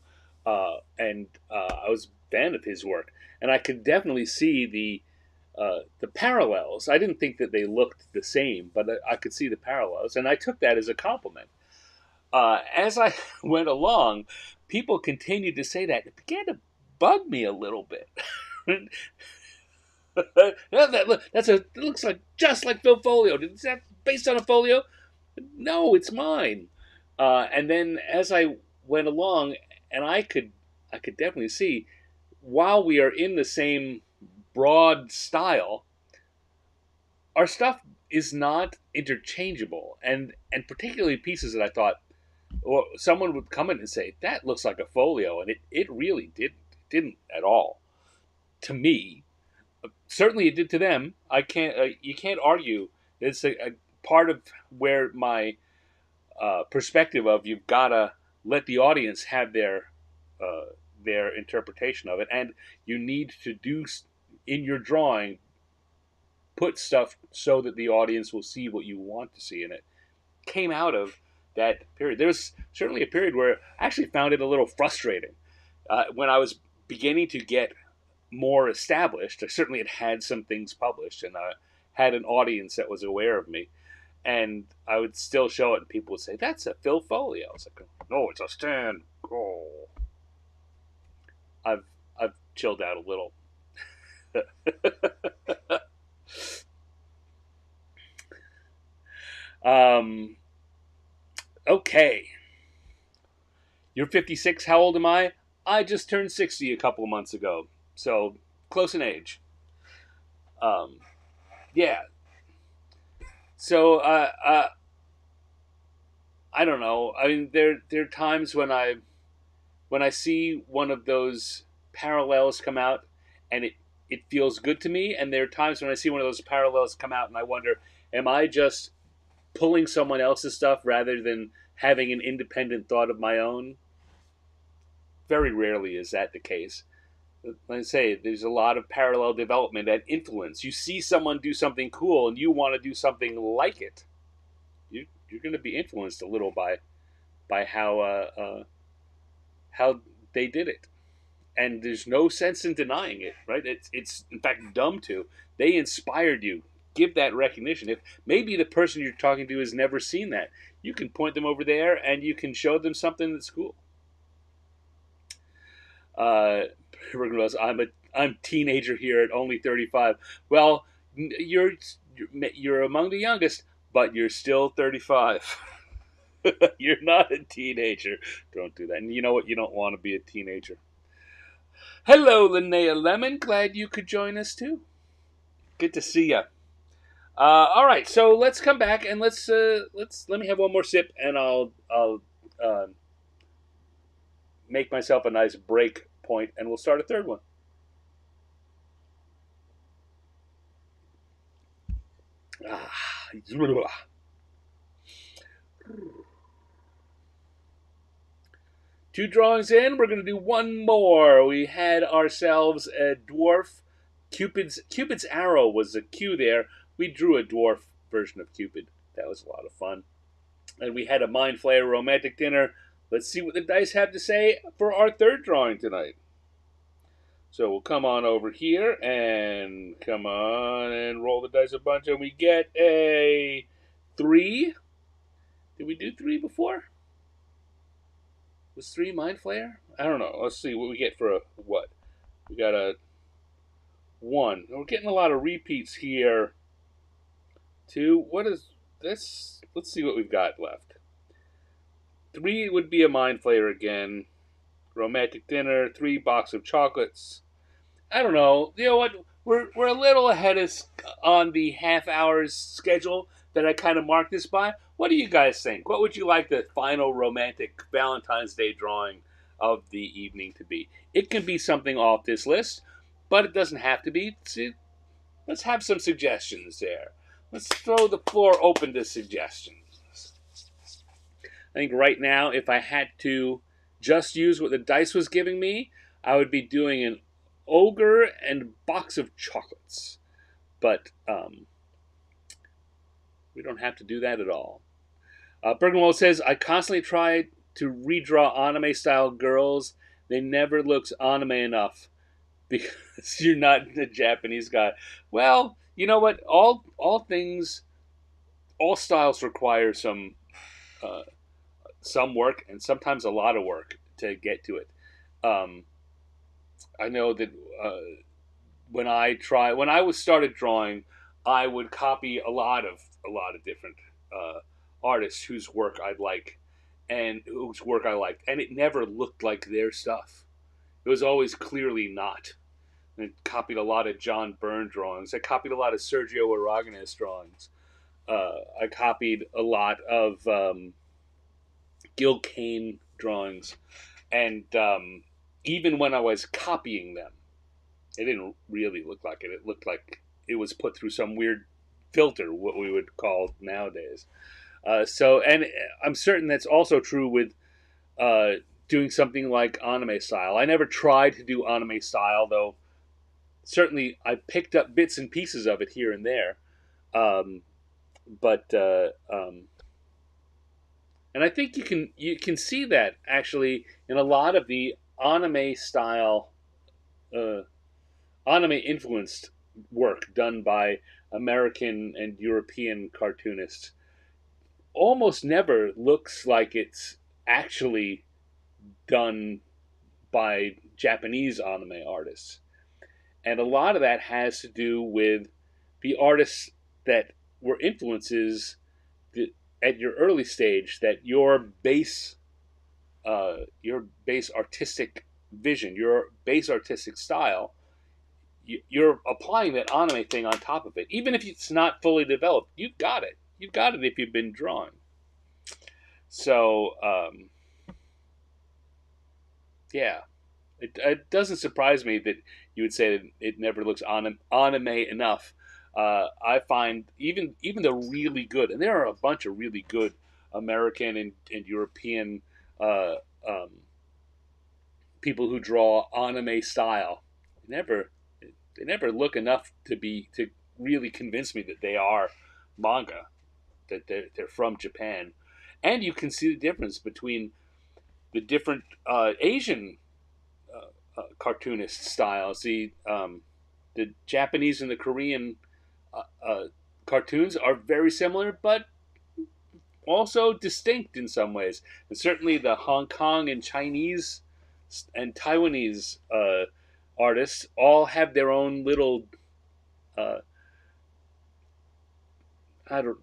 and I was a fan of his work, and I could definitely see the parallels. I didn't think that they looked the same, but I could see the parallels, and I took that as a compliment. As I went along, people continued to say that. It began to bug me a little bit. It looks like just like Phil Folio. Is that based on a folio? No, it's mine. And then as I went along, and I could definitely see, while we are in the same broad style, our stuff is not interchangeable, and particularly pieces that I thought, or someone would come in and say that looks like a folio, and it really didn't at all to me. Certainly, it did to them. I can't. You can't argue. It's a part of where my perspective of you've got to let the audience have their interpretation of it, and you need to do in your drawing, put stuff so that the audience will see what you want to see in it. Came out of that period. There was certainly a period where I actually found it a little frustrating when I was beginning to get more established. I certainly had some things published, and I had an audience that was aware of me. And I would still show it, and people would say, "That's a Phil Foley." I was like, "No, it's a Stan." Oh, I've chilled out a little. Okay. You're 56. How old am I? I just turned 60 a couple of months ago, so close in age. Um, yeah. So I don't know. I mean, there are times when I see one of those parallels come out, and it feels good to me. And there are times when I see one of those parallels come out, and I wonder, am I just pulling someone else's stuff rather than having an independent thought of my own? Very rarely is that the case. Like I say, there's a lot of parallel development and influence. You see someone do something cool, and you want to do something like it. You're going to be influenced a little by how they did it, and there's no sense in denying it. Right? It's in fact dumb to. They inspired you. Give that recognition. If maybe the person you're talking to has never seen that, you can point them over there, and you can show them something that's cool. I'm teenager here at only 35. Well, you're among the youngest, but you're still 35. You're not a teenager. Don't do that. And you know what? You don't want to be a teenager. Hello, Linnea Lemon. Glad you could join us too. Good to see you. All right, so let's come back and let me have one more sip, and I'll make myself a nice break point, and we'll start a third one. Two drawings in, we're going to do one more. We had ourselves a dwarf. Cupid's arrow was a Q there. We drew a dwarf version of Cupid. That was a lot of fun. And we had a Mind Flayer romantic dinner. Let's see what the dice have to say for our third drawing tonight. So we'll come on over here and come on and roll the dice a bunch, and we get a 3. Did we do 3 before? Was 3 Mind Flayer? I don't know. Let's see what we get for a what. We got a 1. We're getting a lot of repeats here. 2. What is this? Let's see what we've got left. 3 would be a Mind Flayer again. Romantic dinner. 3 box of chocolates. I don't know. You know what? We're a little ahead on the half hours schedule that I kind of marked this by. What do you guys think? What would you like the final romantic Valentine's Day drawing of the evening to be? It can be something off this list, but it doesn't have to be. Let's have some suggestions there. Let's throw the floor open to suggestions. I think right now, if I had to just use what the dice was giving me, I would be doing an ogre and box of chocolates. But we don't have to do that at all. Bergenwald says, I constantly try to redraw anime-style girls. They never looks anime enough because you're not a Japanese guy. Well, you know what? All styles require some work, and sometimes a lot of work to get to it. I know that when I started drawing, I would copy a lot of different artists whose work I like and whose work I liked, and it never looked like their stuff. It was always clearly not. I copied a lot of John Byrne drawings. I copied a lot of Sergio Aragonés drawings. I copied a lot of Gil Kane drawings, and even when I was copying them, it didn't really look like it. It looked like it was put through some weird filter, what we would call nowadays. And I'm certain that's also true with doing something like anime style. I never tried to do anime style, though. Certainly, I picked up bits and pieces of it here and there. Um, but and I think you can see that actually in a lot of the anime style, uh, anime influenced work done by American and European cartoonists. Almost never looks like it's actually done by Japanese anime artists. And a lot of that has to do with the artists that were influences at your early stage, that your base artistic vision, your base artistic style, you're applying that anime thing on top of it. Even if it's not fully developed, you've got it. You've got it if you've been drawing. So, yeah, it doesn't surprise me that you would say that it never looks anime enough. I find even the really good, and there are a bunch of really good American and European uh, um, people who draw anime style. Never they never look enough to really convince me that they are manga, that they're from Japan, and you can see the difference between the different Asian cartoonist styles. The Japanese and the Korean uh, uh, cartoons are very similar, but also distinct in some ways. And certainly the Hong Kong and Chinese and Taiwanese artists all have their own little uh,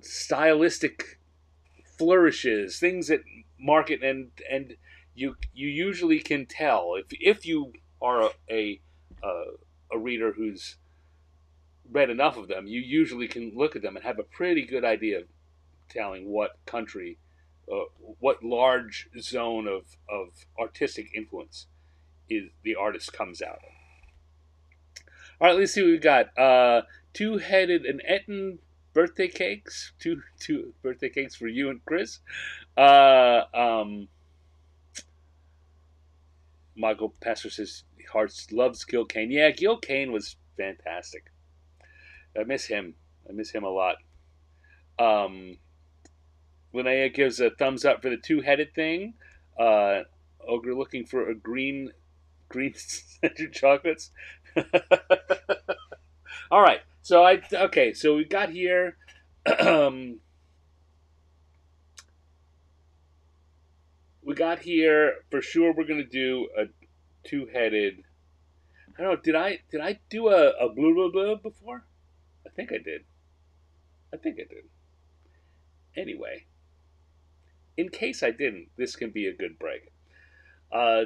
stylistic flourishes, things that market, and you usually can tell if you are a reader who's read enough of them. You usually can look at them and have a pretty good idea of telling what country, what large zone of artistic influence is the artist comes out of. All right, let's see what we got. Two-headed and Ettin birthday cakes. Two birthday cakes for you and Chris. Uh, um, Michael Pastor says Hearts loves Gil Kane. Yeah, Gil Kane was fantastic. I miss him. I miss him a lot. Um, Linnea gives a thumbs up for the two-headed thing. Uh, Ogre looking for a green scented chocolates. All right. So we got here. We got here for sure. We're gonna do a two-headed. I don't know. Did I do a blue blah blah before? I think I did. I think I did. Anyway, in case I didn't, this can be a good break. Uh,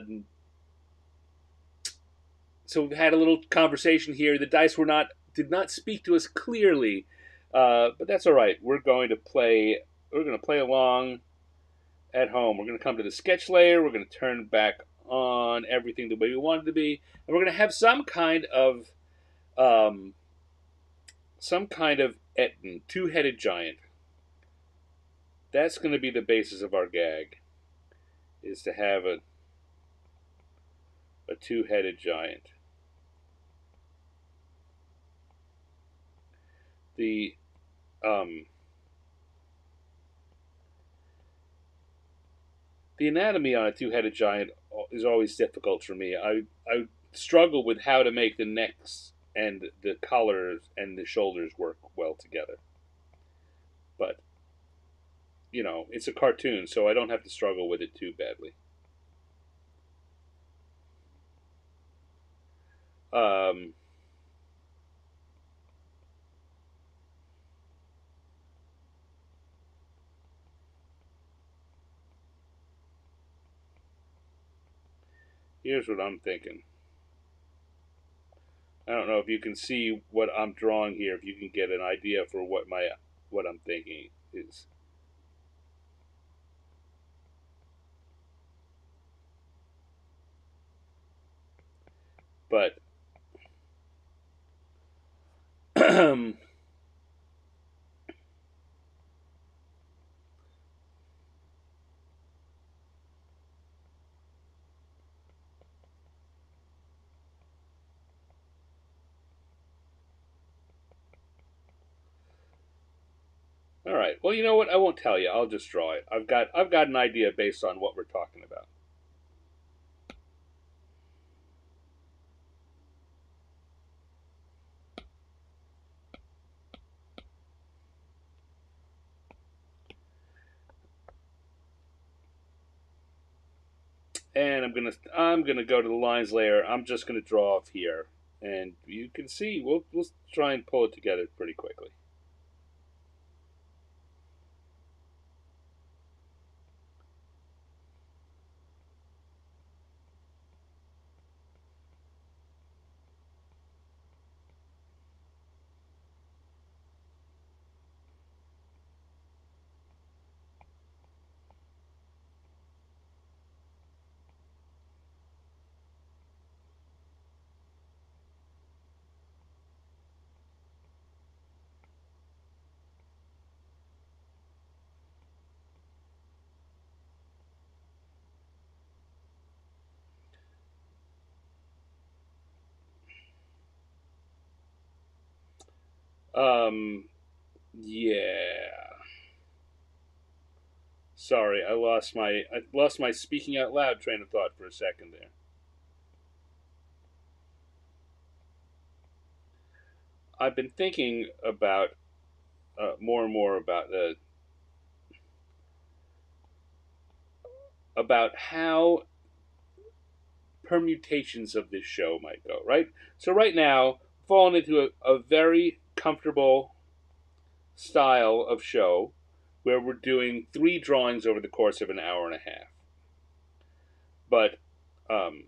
so we've had a little conversation here. The dice did not speak to us clearly, but that's all right. We're going to play. We're going to play along at home. We're going to come to the sketch layer. We're going to turn back on everything the way we want it to be, and we're going to have um, some kind of Ettin, two-headed giant. That's going to be the basis of our gag. Is to have a two-headed giant. The the anatomy on a two-headed giant is always difficult for me. I struggle with how to make the necks and the collars and the shoulders work well together. But it's a cartoon, so I don't have to struggle with it too badly. Um, Here's what I'm thinking. I don't know if you can see what I'm drawing here. If you can get an idea for what I'm thinking is. But All right. Well, you know what? I won't tell you. I'll just draw it. I've got an idea based on what we're talking about. And I'm gonna go to the lines layer. I'm just gonna draw off here, and you can see we'll try and pull it together pretty quickly. Um, yeah. Sorry, I lost my speaking out loud train of thought for a second there. I've been thinking about more and more about how permutations of this show might go. Right. So right now, fallen into a very comfortable style of show where we're doing three drawings over the course of an hour and a half. But um,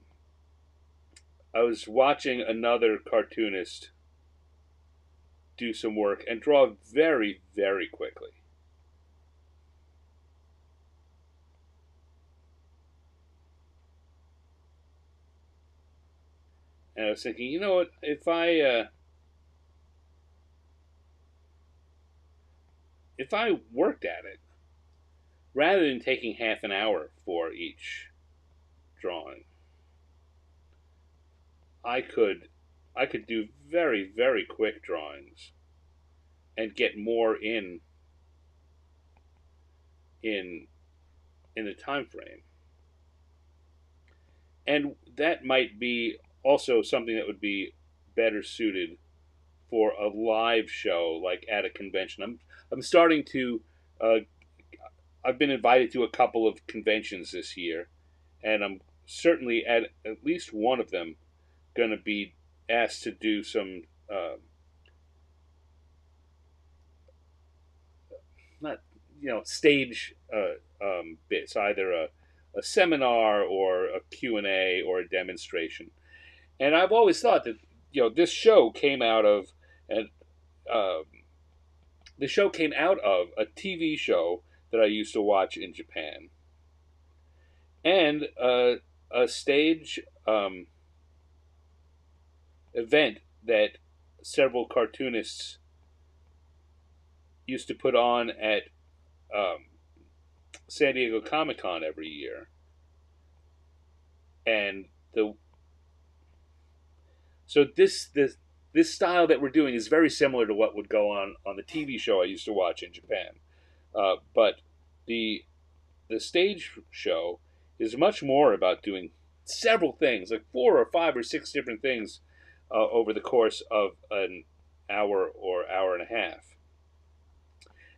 I was watching another cartoonist do some work and draw very, very quickly. And I was thinking, you know what? If I worked at it rather than taking half an hour for each drawing, I could I could do very, very quick drawings and get more in in the time frame. And that might be also something that would be better suited for a live show, like at a convention. I'm starting to. I've been invited to a couple of conventions this year, and I'm certainly at least one of them going to be asked to do some not stage bits, either a seminar or a Q&A or a demonstration. And I've always thought that this show came out of and uh, the show came out of a TV show that I used to watch in Japan, and a stage event that several cartoonists used to put on at um, San Diego Comic Con every year. And the so this style that we're doing is very similar to what would go on the TV show I used to watch in Japan. But the the stage show is much more about doing several things, like four or five or six different things over the course of an hour or hour and a half,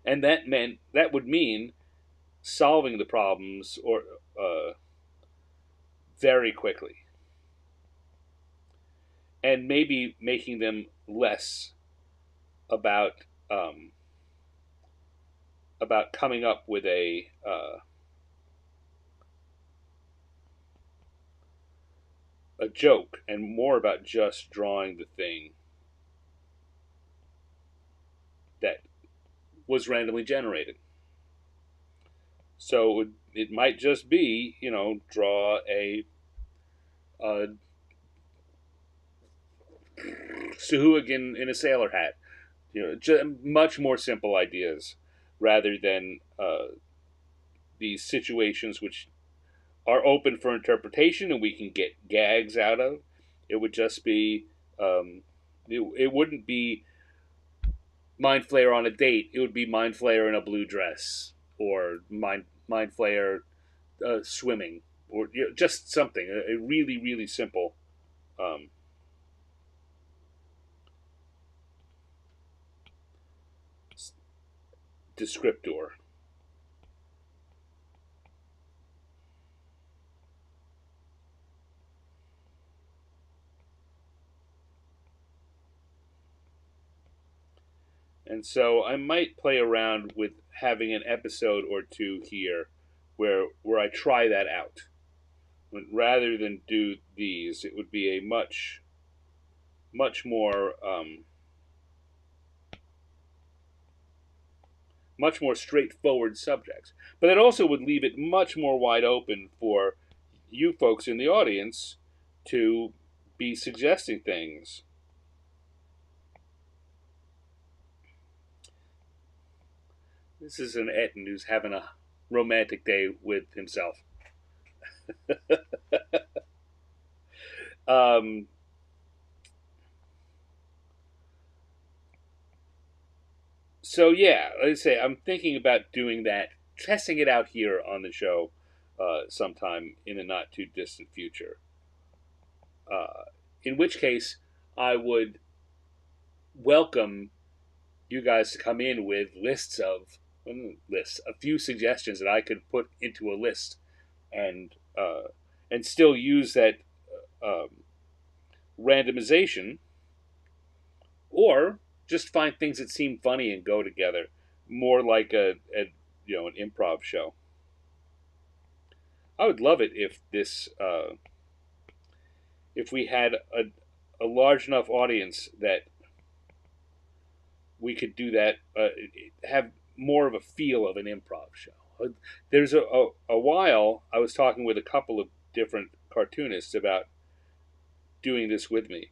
and that would mean solving the problems or very quickly, and maybe making them less about um, about coming up with a joke, and more about just drawing the thing that was randomly generated. So it might just be, draw a Suhugan in a sailor hat. Much more simple ideas rather than these situations which are open for interpretation and we can get gags out of. It would just be, it wouldn't be Mind Flayer on a date, it would be Mind Flayer in a blue dress, or Mind Flayer swimming, or just something, a really really simple um, descriptor. And so I might play around with having an episode or two here where I try that out. Rather than do these, it would be a much more much more straightforward subjects. But it also would leave it much more wide open for you folks in the audience to be suggesting things. This is an Ettin who's having a romantic day with himself. um, so yeah, like I say, I'm thinking about doing that, testing it out here on the show sometime in a not too distant future. Uh, in which case, I would welcome you guys to come in with a few suggestions that I could put into a list, and and still use that um, randomization, or just find things that seem funny and go together, more like a an improv show. I would love it if this if we had a large enough audience that we could do that, have more of a feel of an improv show. There's a while I was talking with a couple of different cartoonists about doing this with me.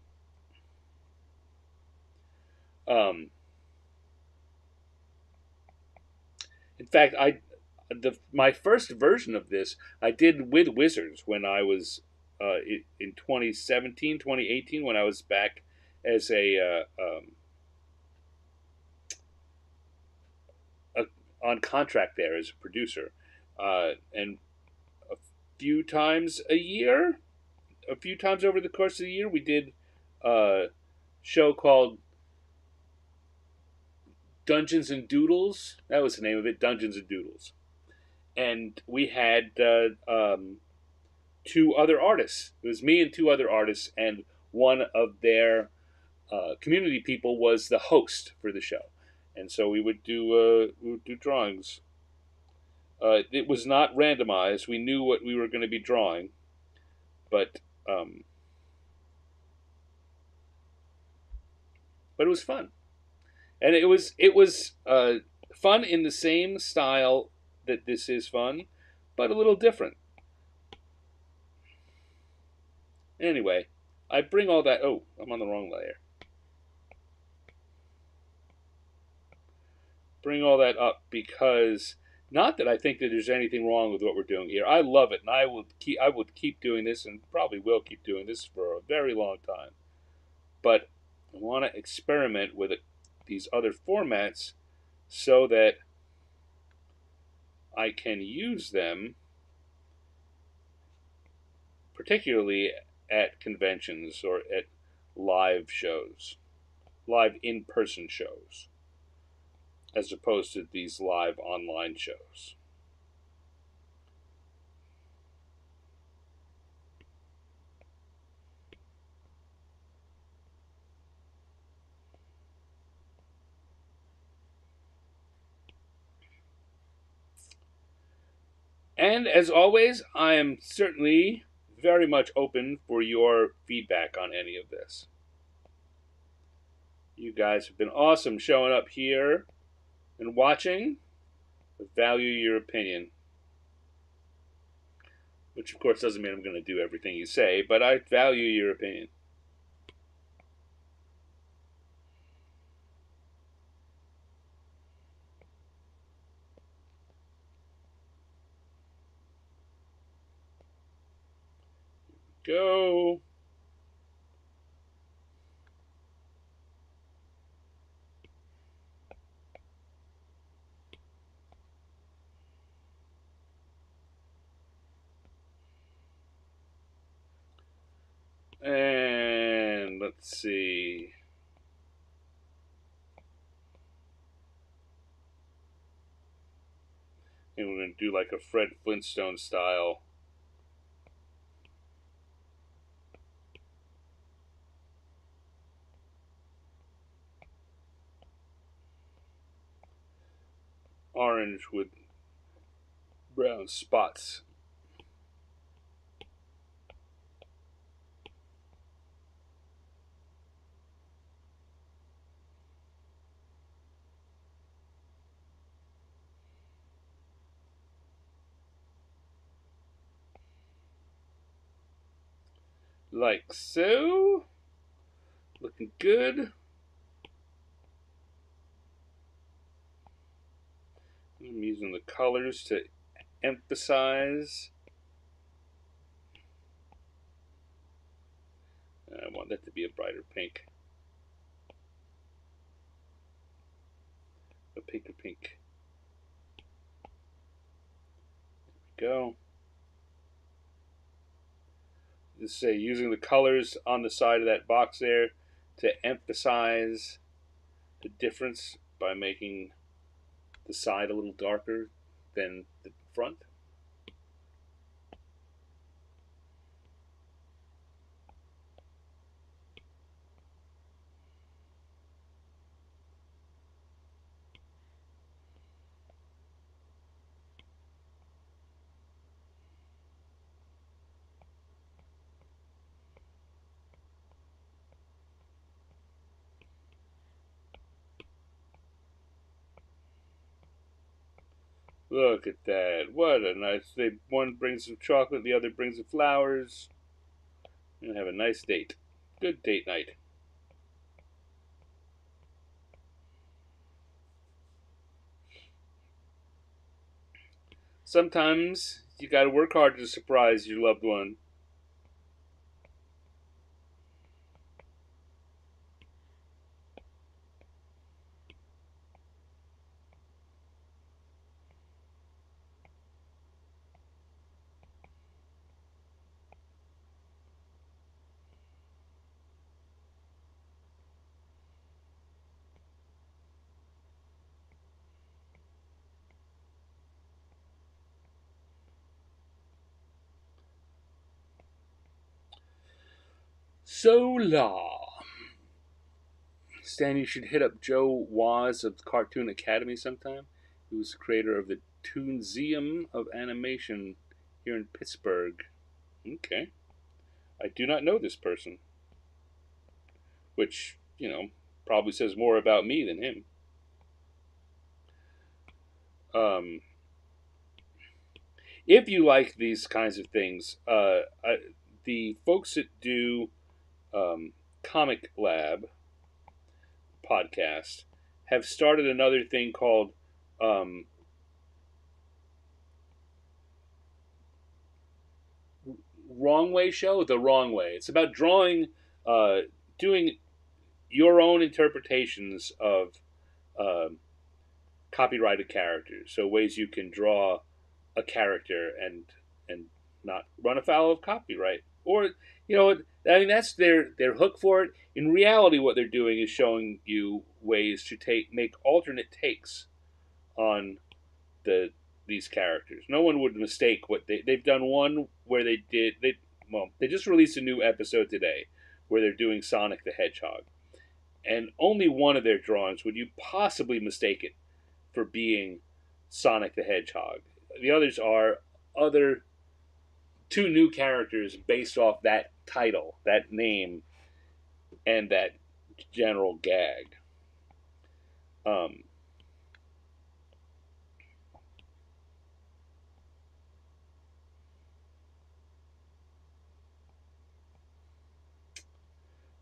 Um, in fact, my first version of this I did with Wizards when I was in 2017, 2018, when I was back as a on contract there as a producer, and a few times a year, a few times over the course of the year, we did a show called Dungeons and Doodles. That was the name of it, Dungeons and Doodles. And we had two other artists. It was me and two other artists, and one of their community people was the host for the show. And so we would do drawings. It was not randomized. We knew what we were going to be drawing, but um, but it was fun, and it was fun in the same style that this is fun, but a little different. Anyway, I bring all that. Oh, I'm on the wrong layer. Bring all that up because not that I think that there's anything wrong with what we're doing here. I love it, and I would keep doing this, and probably will keep doing this for a very long time. But I want to experiment with these other formats so that I can use them, particularly at conventions or at live shows, live in-person shows, as opposed to these live online shows. And as always, I am certainly very much open for your feedback on any of this. You guys have been awesome showing up here and watching. I value your opinion. Which, of course, doesn't mean I'm going to do everything you say, but I value your opinion. Go. And let's see. And we're going to do like a Fred Flintstone style. Orange with brown spots. Like so. Looking good. I'm using the colors to emphasize. I want that to be a brighter pink. A pinker pink. There we go. Just say using the colors on the side of that box there to emphasize the difference by making the side a little darker than the front. Look at that. What a nice. One brings some chocolate, the other brings some flowers. And have a nice date. Good date night. Sometimes you gotta work hard to surprise your loved one. So la. Stan, you should hit up Joe Waz of Cartoon Academy sometime. He was the creator of the Toonseum of Animation here in Pittsburgh. Okay. I do not know this person, which, probably says more about me than him. Um, if you like these kinds of things, the folks that do Comic Lab podcast have started another thing called um, Wrong Way Show. The Wrong Way. It's about drawing, doing your own interpretations of uh, copyrighted characters. So ways you can draw a character and not run afoul of copyright. Or I mean that's their hook for it. In reality, what they're doing is showing you ways to make alternate takes on the these characters. No one would mistake what they've done. One where they just released a new episode today where they're doing Sonic the Hedgehog, and only one of their drawings would you possibly mistake it for being Sonic the Hedgehog. The others are other two new characters based off that title, that name, and that general gag. Um,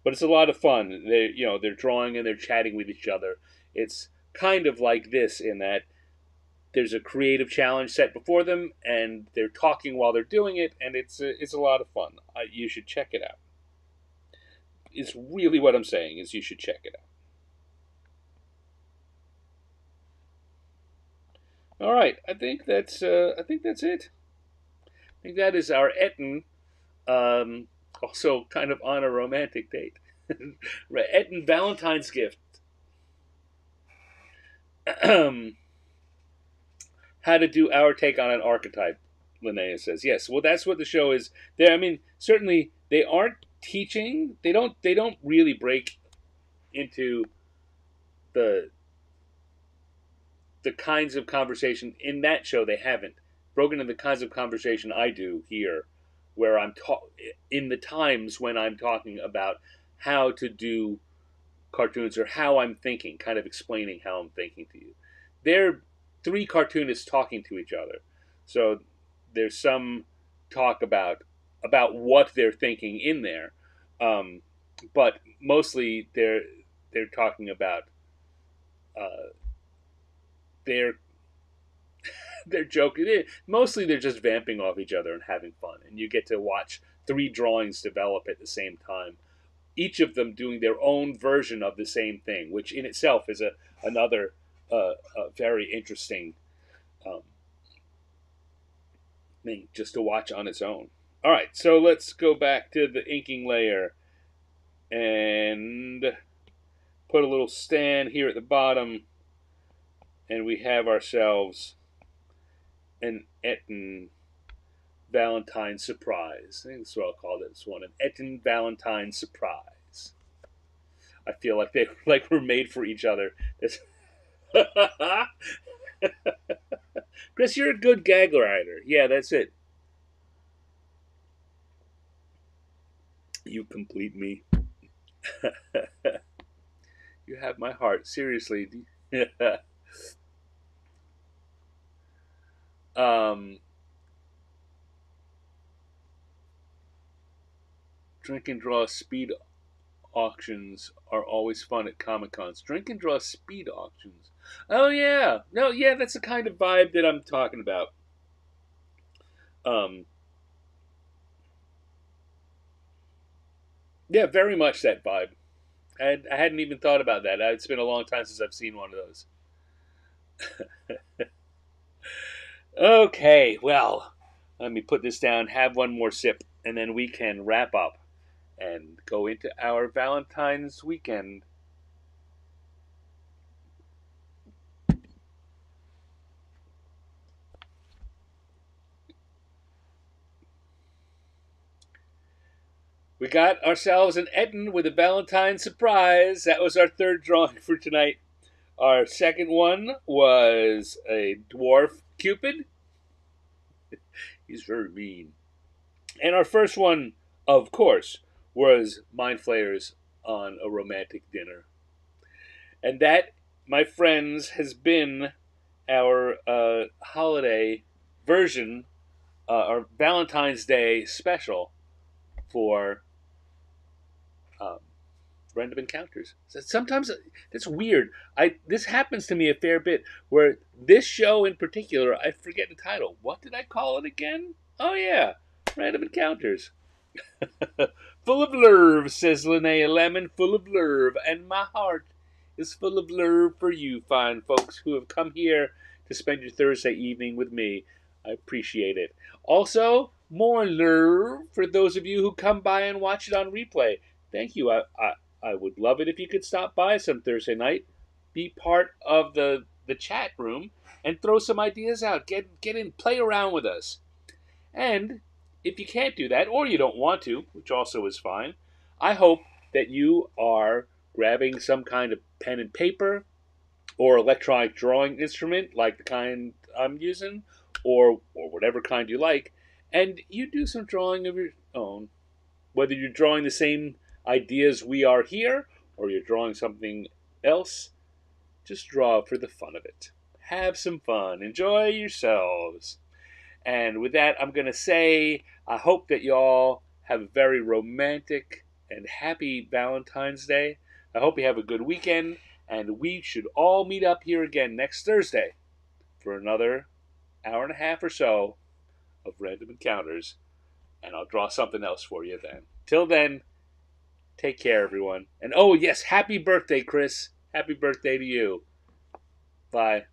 but it's a lot of fun. They're drawing and they're chatting with each other. It's kind of like this in that there's a creative challenge set before them, and they're talking while they're doing it, and it's a lot of fun. You should check it out. It's really what I'm saying is you should check it out. All right, I think that's it. I think that is our Ettin. Also kind of on a romantic date. Right, Ettin Valentine's gift. How to do our take on an archetype, Linnea says. Yes, well, that's what the show is. There, I mean, certainly they aren't teaching. They don't really break into the the kinds of conversation in that show. They haven't broken into the kinds of conversation I do here, where in the times when I'm talking about how to do cartoons or how I'm thinking, kind of explaining how I'm thinking to you. They're three cartoonists talking to each other, so there's some talk about what they're thinking in there, um, but mostly they're talking about uh, their they're joking. Mostly they're just vamping off each other and having fun, and you get to watch three drawings develop at the same time, each of them doing their own version of the same thing, which in itself is another very interesting um, thing just to watch on its own. All right, so let's go back to the inking layer and put a little stand here at the bottom, and we have ourselves an Ettin Valentine surprise. I think that's what I'll call this one, an Ettin Valentine surprise. I feel like they were made for each other. Chris, you're a good gag writer. Yeah, that's it. You complete me. You have my heart. Seriously. um, drink and draw speed auctions are always fun at Comic Cons. Drink and draw speed auctions. Oh yeah, no, yeah, that's the kind of vibe that I'm talking about. Um, yeah, very much that vibe. I hadn't even thought about that. It's been a long time since I've seen one of those. Okay, well, let me put this down, have one more sip, and then we can wrap up and go into our Valentine's weekend. We got ourselves an Ettin with a Valentine surprise. That was our third drawing for tonight. Our second one was a Dwarf Cupid. He's very mean. And our first one, of course, was Mind Flayers on a romantic dinner. And that, my friends, has been our holiday version, our Valentine's Day special for random encounters. So sometimes it's weird. This happens to me a fair bit. Where this show in particular, I forget the title. What did I call it again? Oh yeah, random encounters. Full of love, says Linnea Lemon. Full of love, and my heart is full of love for you, fine folks who have come here to spend your Thursday evening with me. I appreciate it. Also, more love for those of you who come by and watch it on replay. Thank you. I would love it if you could stop by some Thursday night, be part of the chat room, and throw some ideas out. Get in, play around with us. And if you can't do that, or you don't want to, which also is fine, I hope that you are grabbing some kind of pen and paper or electronic drawing instrument like the kind I'm using, or whatever kind you like, and you do some drawing of your own. Whether you're drawing the same ideas we are here, or you're drawing something else, just draw for the fun of it. Have some fun. Enjoy yourselves. And with that, I'm going to say, I hope that y'all have a very romantic and happy Valentine's Day. I hope you have a good weekend, and we should all meet up here again next Thursday for another hour and a half or so of random encounters, and I'll draw something else for you then. Till then, take care, everyone. And oh, yes, happy birthday, Chris. Happy birthday to you. Bye.